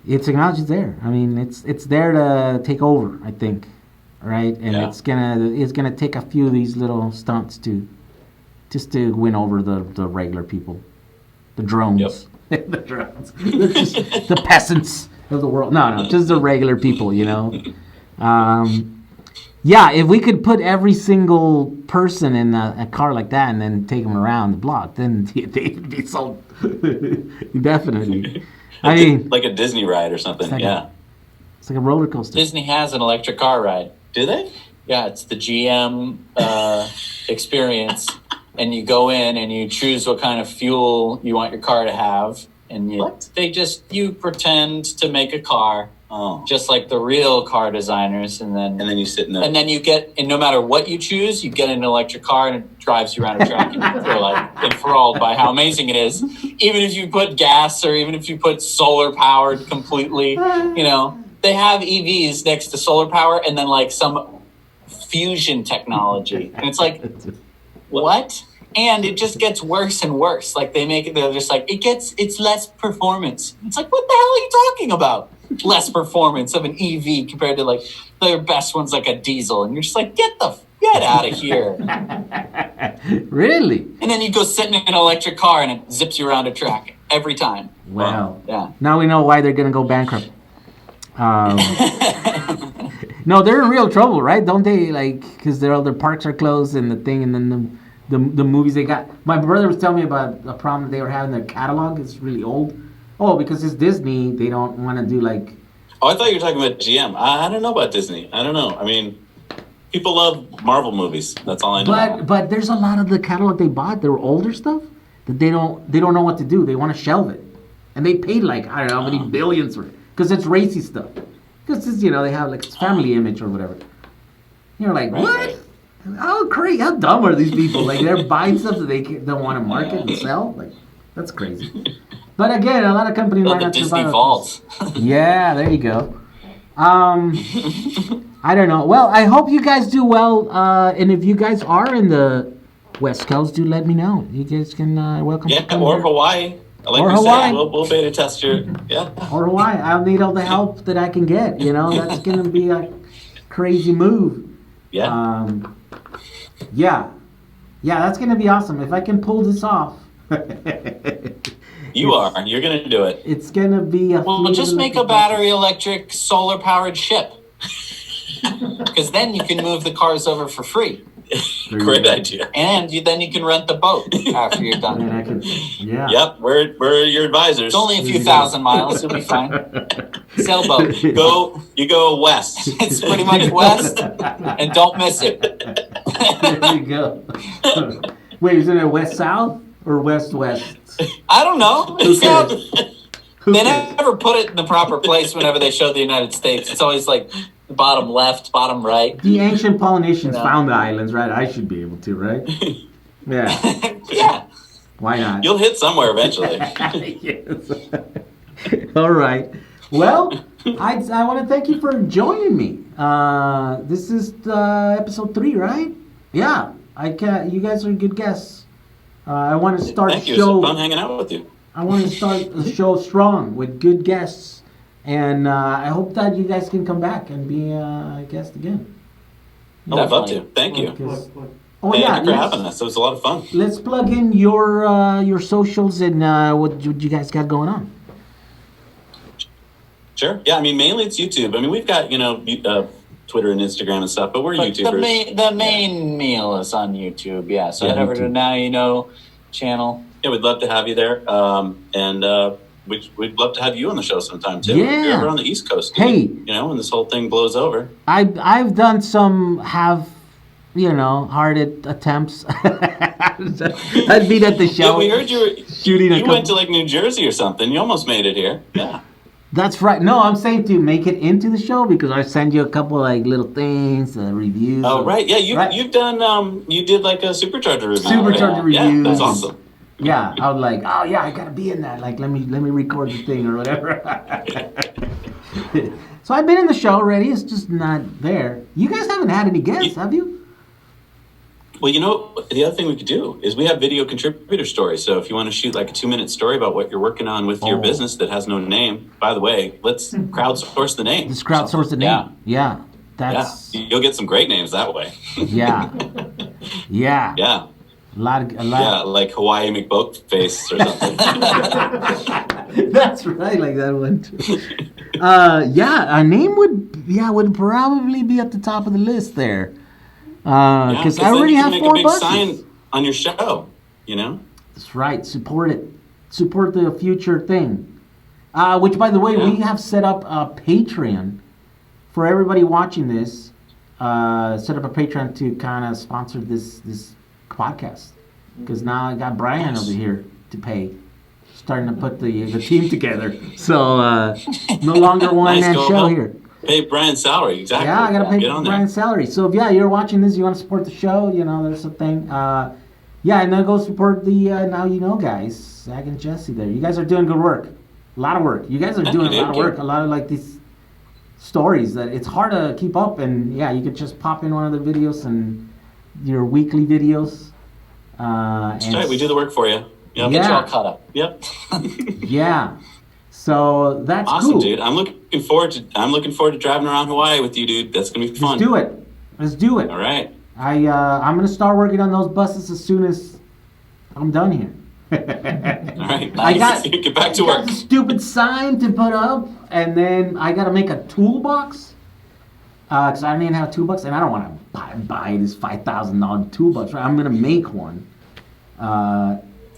technology's there. I mean, it's there to take over, I think, right? And it's gonna take a few of these little stunts to win over the regular people, the drones, the drones, just the peasants of the world. No, just the regular people, you know. Yeah, if we could put every single person in a car like that and then take them around the block, then they'd be sold. Definitely. I mean, like a Disney ride or something. It's like a roller coaster. Disney has an electric car ride. Do they? Yeah, it's the GM experience. And you go in and you choose what kind of fuel you want your car to have. And you pretend to make a car. Oh. Just like the real car designers, and then you sit in the... And then you get, and no matter what you choose, you get in an electric car and it drives you around a track, and you're like enthralled by how amazing it is. Even if you put gas, or even if you put solar powered completely, you know, they have EVs next to solar power, and then like some fusion technology, and it's like, what? And it just gets worse and worse. Like they're just like, it's less performance. It's like, what the hell are you talking about? Less performance of an EV compared to like their best one's like a diesel, and you're just like, get out of here. Really? And then you go sit in an electric car and it zips you around a track every time. Wow. Yeah. Now we know why they're gonna go bankrupt. No, they're in real trouble, right? Don't they? Like, because their parks are closed and the thing, and then the movies they got. My brother was telling me about a problem they were having. Their catalog is really old. Oh, because it's Disney, they don't want to do like... Oh, I thought you were talking about GM. I don't know about Disney. I don't know. I mean, people love Marvel movies. That's all I know. But there's a lot of the catalog they bought, their older stuff, that they don't know what to do. They want to shelve it. And they paid like, I don't know how many billions for it. Because it's racy stuff. Because, they have like it's family image or whatever. You're like, right, what? Right. How crazy, how dumb are these people? Like, they're buying stuff that they don't want to market and sell? Like, that's crazy. But again, a lot of companies might the not Disney survive. Vault. Yeah, there you go. I don't know. Well, I hope you guys do well. And if you guys are in the West Coast, do let me know. You guys can welcome. Yeah, or Hawaii. Like or we Hawaii. said, we'll beta test your. Yeah. Or Hawaii. I'll need all the help that I can get. That's going to be a crazy move. Yeah. Yeah, that's going to be awesome. If I can pull this off. You're going to do it. It's going to be a... Well, just make a battery electric solar powered ship. Because then you can move the cars over for free. Great idea. And then you can rent the boat after you're done. And I can, yeah. Yep, we're your advisors. It's only a few thousand miles. You'll be fine. Sailboat. You go west. It's pretty much west, and don't miss it. There you go. Wait, is it a west-south or west-west? I don't know. Who cares? They never put it in the proper place whenever they show the United States. It's always like the bottom left, bottom right. The ancient Polynesians found the islands, right? I should be able to, right? Yeah. Yeah. Why not? You'll hit somewhere eventually. Yes. All right. Well, I want to thank you for joining me. This is episode 3, right? Yeah. You guys are good guests. I want to start Thank you. It's fun hanging out with you. I want to start the show strong with good guests, and I hope that you guys can come back and be a guest again. I'd love to. Thank you. Oh yeah, Thank you for having us. It was a lot of fun. Let's plug in your socials and what you guys got going on. Sure. Yeah, I mean, mainly it's YouTube. I mean, we've got Twitter and Instagram and stuff, but we're YouTubers. The main meal is on YouTube. Yeah. So head over to Now You Know channel. Yeah, we'd love to have you there, and we'd love to have you on the show sometime too. Yeah. If you're ever on the East Coast. Hey, when this whole thing blows over. I've done some hearted attempts. I'd be at the show. Yeah, we heard you were shooting. You went to like New Jersey or something. You almost made it here. Yeah. That's right. No, I'm saying to make it into the show because I send you a couple like little things, reviews. Oh, right. Yeah, you've done. You did like a supercharger review. Supercharger review. Yeah, that's awesome. Yeah, I was like, oh yeah, I gotta be in that. Like, let me record the thing or whatever. So I've been in the show already. It's just not there. You guys haven't had any guests, have you? Well, the other thing we could do is we have video contributor stories. So if you want to shoot like a 2-minute story about what you're working on with your business that has no name, by the way, let's crowdsource the name. Let's crowdsource the name. Yeah. That's You'll get some great names that way. yeah. Yeah. Yeah. A lot. Yeah, like Hawaii McBoatface or something. That's right, like that one too. A name would probably be at the top of the list there. Because I already have 4 buses. Make a big sign on your show, That's right. Support it. Support the future thing. Which, by the way, we have set up a Patreon for everybody watching this. Set up a Patreon to kind of sponsor this podcast. Because now I got Brian over here to pay. Starting to put the team together. So no longer one man show here. Pay Brian's salary, exactly. Yeah, I gotta pay Brian's salary. So if you're watching this, you want to support the show, there's a thing. And then go support the Now You Know guys, Zac and Jesse there. You guys are doing good work. A lot of work. You guys are doing a lot of work. A lot of like these stories that it's hard to keep up. And you could just pop in one of the videos and your weekly videos. That's right. We do the work for you. Yep. Get you all caught up. Yep. Yeah. So that's awesome, cool. Dude. I'm looking forward to driving around Hawaii with you, dude. That's gonna be fun. Let's do it. All right. I'm gonna start working on those buses as soon as I'm done here. All right. Nice. Get back to work. Got a stupid sign to put up, and then I gotta make a toolbox. Because I don't even have a toolbox, and I don't want to buy this $5,000 toolbox. Right? I'm gonna make one.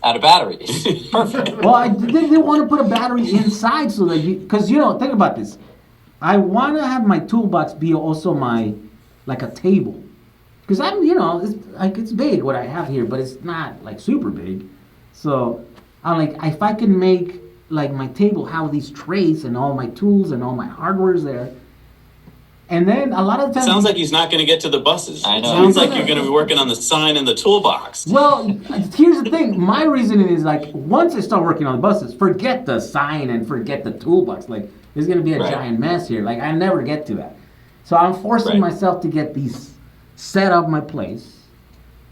Out of batteries. Perfect. Well, they want to put a battery inside so that because think about this. I want to have my toolbox be also like a table, because it's big what I have here, but it's not like super big. So I'm like, if I can make like my table have these trays and all my tools and all my hardware's there. And then a lot of times... Sounds like he's not going to get to the buses. I know. Sounds like you're going to be working on the sign and the toolbox. Well, here's the thing. My reasoning is like, once I start working on the buses, forget the sign and forget the toolbox. Like, there's going to be a giant mess here. Like, I never get to that. So I'm forcing myself to get these set up my place.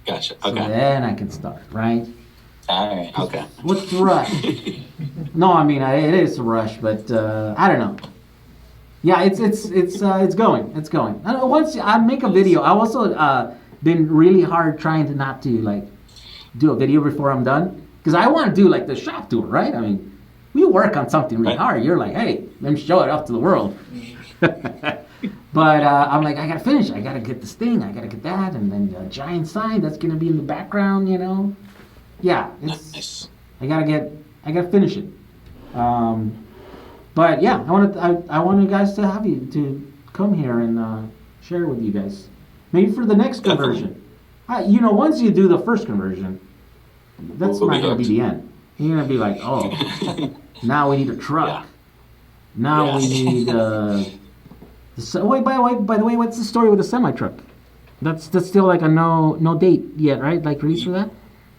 Gotcha. So then I can start, right? All right. Okay. What's the rush? No, I mean, it is a rush, but I don't know. Yeah, it's going. It's going. Once I make a video, I've also been really hard trying to not to like do a video before I'm done, because I want to do like the shop tour, right? I mean, we work on something really hard. You're like, hey, let me show it off to the world. But I'm like, I gotta finish. I gotta get this thing. I gotta get that, and then the giant sign that's gonna be in the background. Yeah, it's. Nice. I gotta finish it. But yeah, I want you guys to have you to come here and share with you guys. Maybe for the next conversion. Once you do the first conversion, that's not going to be the end. You're going to be like, oh, now we need a truck. Yeah. Now we need. Wait, by the way, what's the story with the semi truck? That's still like a no date yet, right? Like release for that.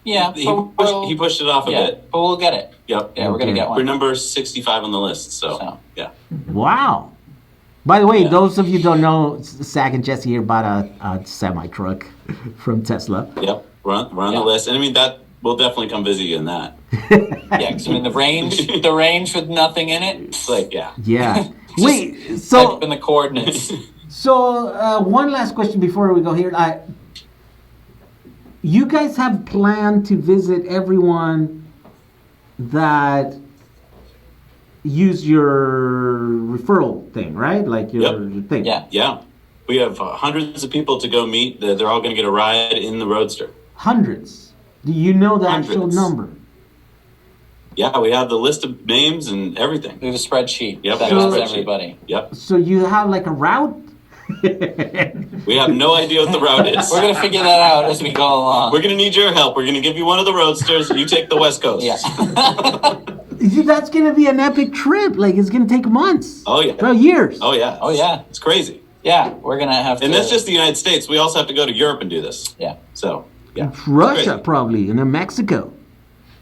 Yeah, He pushed it off a bit. But we'll get it. Yep. Yeah, we're gonna get one. We're number 65 on the list, so. Yeah. Wow. By the way, those of you who don't know, Zac and Jesse here bought a semi truck from Tesla. Yep, we're on the list, and I mean that we'll definitely come visit you in that. Yeah, because I mean the range with nothing in it. It's like Yeah. Wait, so type in the coordinates. So one last question before we go here. You guys have planned to visit everyone that use your referral thing, right? Like your thing. Yeah. We have hundreds of people to go meet. They're all going to get a ride in the Roadster. Hundreds. Do you know the actual number? Yeah, we have the list of names and everything. We have a spreadsheet. Yep, that has everybody. Yep. So you have like a route? We have no idea what the route is. We're going to figure that out as we go along. We're going to need your help. We're going to give you one of the Roadsters. You take the West Coast. Yeah. That's going to be an epic trip. Like, it's going to take months. Oh, yeah. Well, years. Oh, yeah. Oh, yeah. It's crazy. Yeah, we're going to have to... And that's just the United States. We also have to go to Europe and do this. Yeah. So, yeah. Russia, probably, and then Mexico.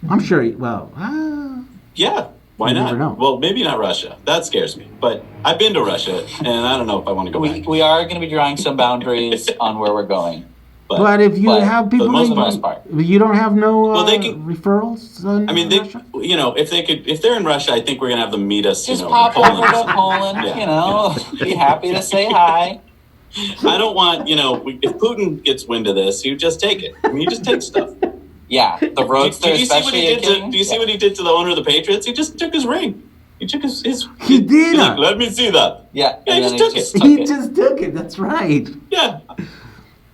I'm sure, Yeah. Why You not? never know. Well, maybe not Russia. That scares me. But I've been to Russia, and I don't know if I want to go back. We are going to be drawing some boundaries on where we're going. But if you have people, for the most part. you don't have no Well, they can- referrals. I mean, they, Russia? if they're in Russia, I think we're gonna have them meet us. Just in pop Poland. over to Poland, Yeah. be happy to say hi. I don't want, if Putin gets wind of this, you just take it. I mean, you just take stuff. Yeah, the Roadster, Do you see what especially he did? King. Do you see what he did to the owner of the Patriots? He just took his ring. He took his. He did. He's like, let me see that. Yeah, Yeah, he and just then took it. He just took it. That's right. Yeah.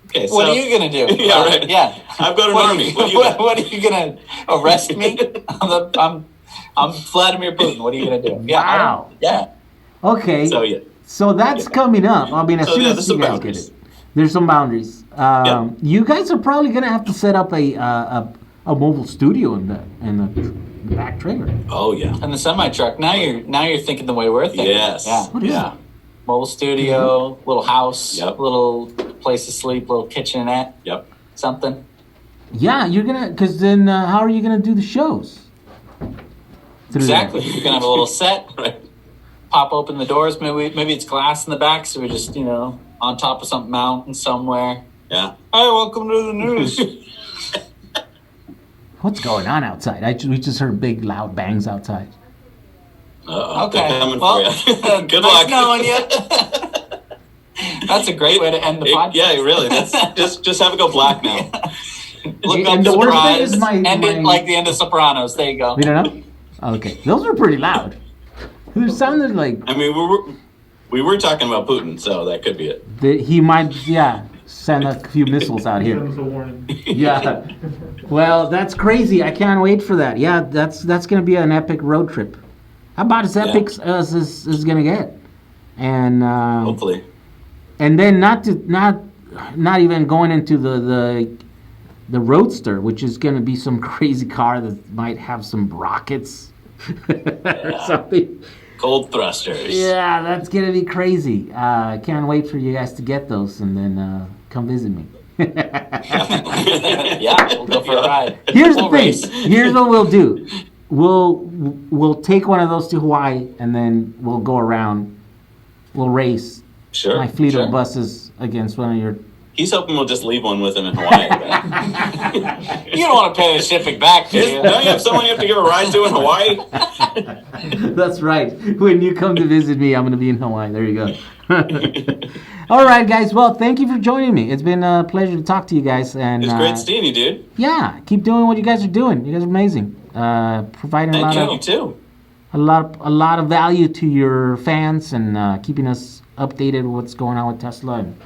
Okay. What so, are you gonna do? Yeah, right. Yeah. I've got an What army. Are you, What do you got? what are you gonna arrest me? I'm Vladimir Putin. What are you gonna do? Yeah. Wow. Yeah. Okay. So yeah. So that's coming up. I mean, as So, soon yeah, as there's you some guys boundaries. get it, there's some boundaries. You guys are probably gonna have to set up a mobile studio in the back trailer. Oh yeah. And the semi truck. Now you're thinking the way we're thinking. Yes. Yeah. What is Yeah. it? Mobile studio, little house, Yep. little place to sleep, little kitchenette, Yep. something. Yeah, you're gonna. Because then, how are you gonna do the shows? Through Exactly. that? You're gonna have a little set. Right. Pop open the doors. Maybe it's glass in the back, so we're just on top of some mountain somewhere. Yeah. Hi, welcome to the news. What's going on outside? We just heard big, loud bangs outside. Uh-oh. Okay. They're coming Well, for you. Good nice luck. knowing you. That's a great way to end the podcast. Yeah, really. Just have it go black now. Look And up the worst thing surprise. is End it like the end of Sopranos. There you go. We don't know. Okay, those were pretty loud. They sounded like I mean, we were talking about Putin, so that could be it. he might, send a few missiles out Send here. us a warning. Yeah. Well, that's crazy. I can't wait for that. Yeah, that's gonna be an epic road trip. About as epic as this is gonna get. And Hopefully. and then not even going into the Roadster, which is gonna be some crazy car that might have some rockets or something. Cold thrusters. Yeah, that's gonna be crazy. I can't wait for you guys to get those and then come visit me. Yeah, we'll go for a ride. Here's the We'll thing. race. Here's what we'll do. We'll take one of those to Hawaii and then we'll go around. We'll race Sure. my fleet sure. of buses against one of your. He's hoping we'll just leave one with him in Hawaii. You don't want to pay the shipping back, do you? Don't you have someone you have to give a ride to in Hawaii? That's right. When you come to visit me, I'm gonna be in Hawaii. There you go. All right, guys. Well, thank you for joining me. It's been a pleasure to talk to you guys. And It's great seeing you, dude. yeah, keep doing what you guys are doing. You guys are amazing. Providing Thank you. a You too. lot of value to your fans and keeping us updated with what's going on with Tesla and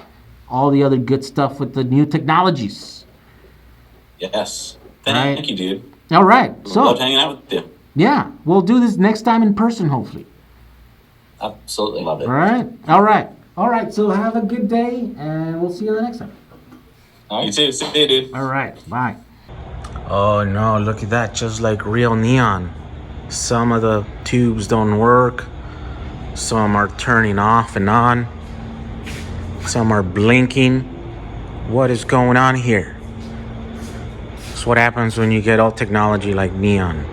all the other good stuff with the new technologies. Yes. Right. Thank you, dude. All right. Loved So hanging out with you. yeah, we'll do this next time in person, hopefully. Absolutely love it. All right. All right. All right. So have a good day, and we'll see you the next time. You too. See you, dude. All right. Bye. Oh no! Look at that! Just like real neon. Some of the tubes don't work. Some are turning off and on. Some are blinking. What is going on here? It's what happens when you get all technology like neon.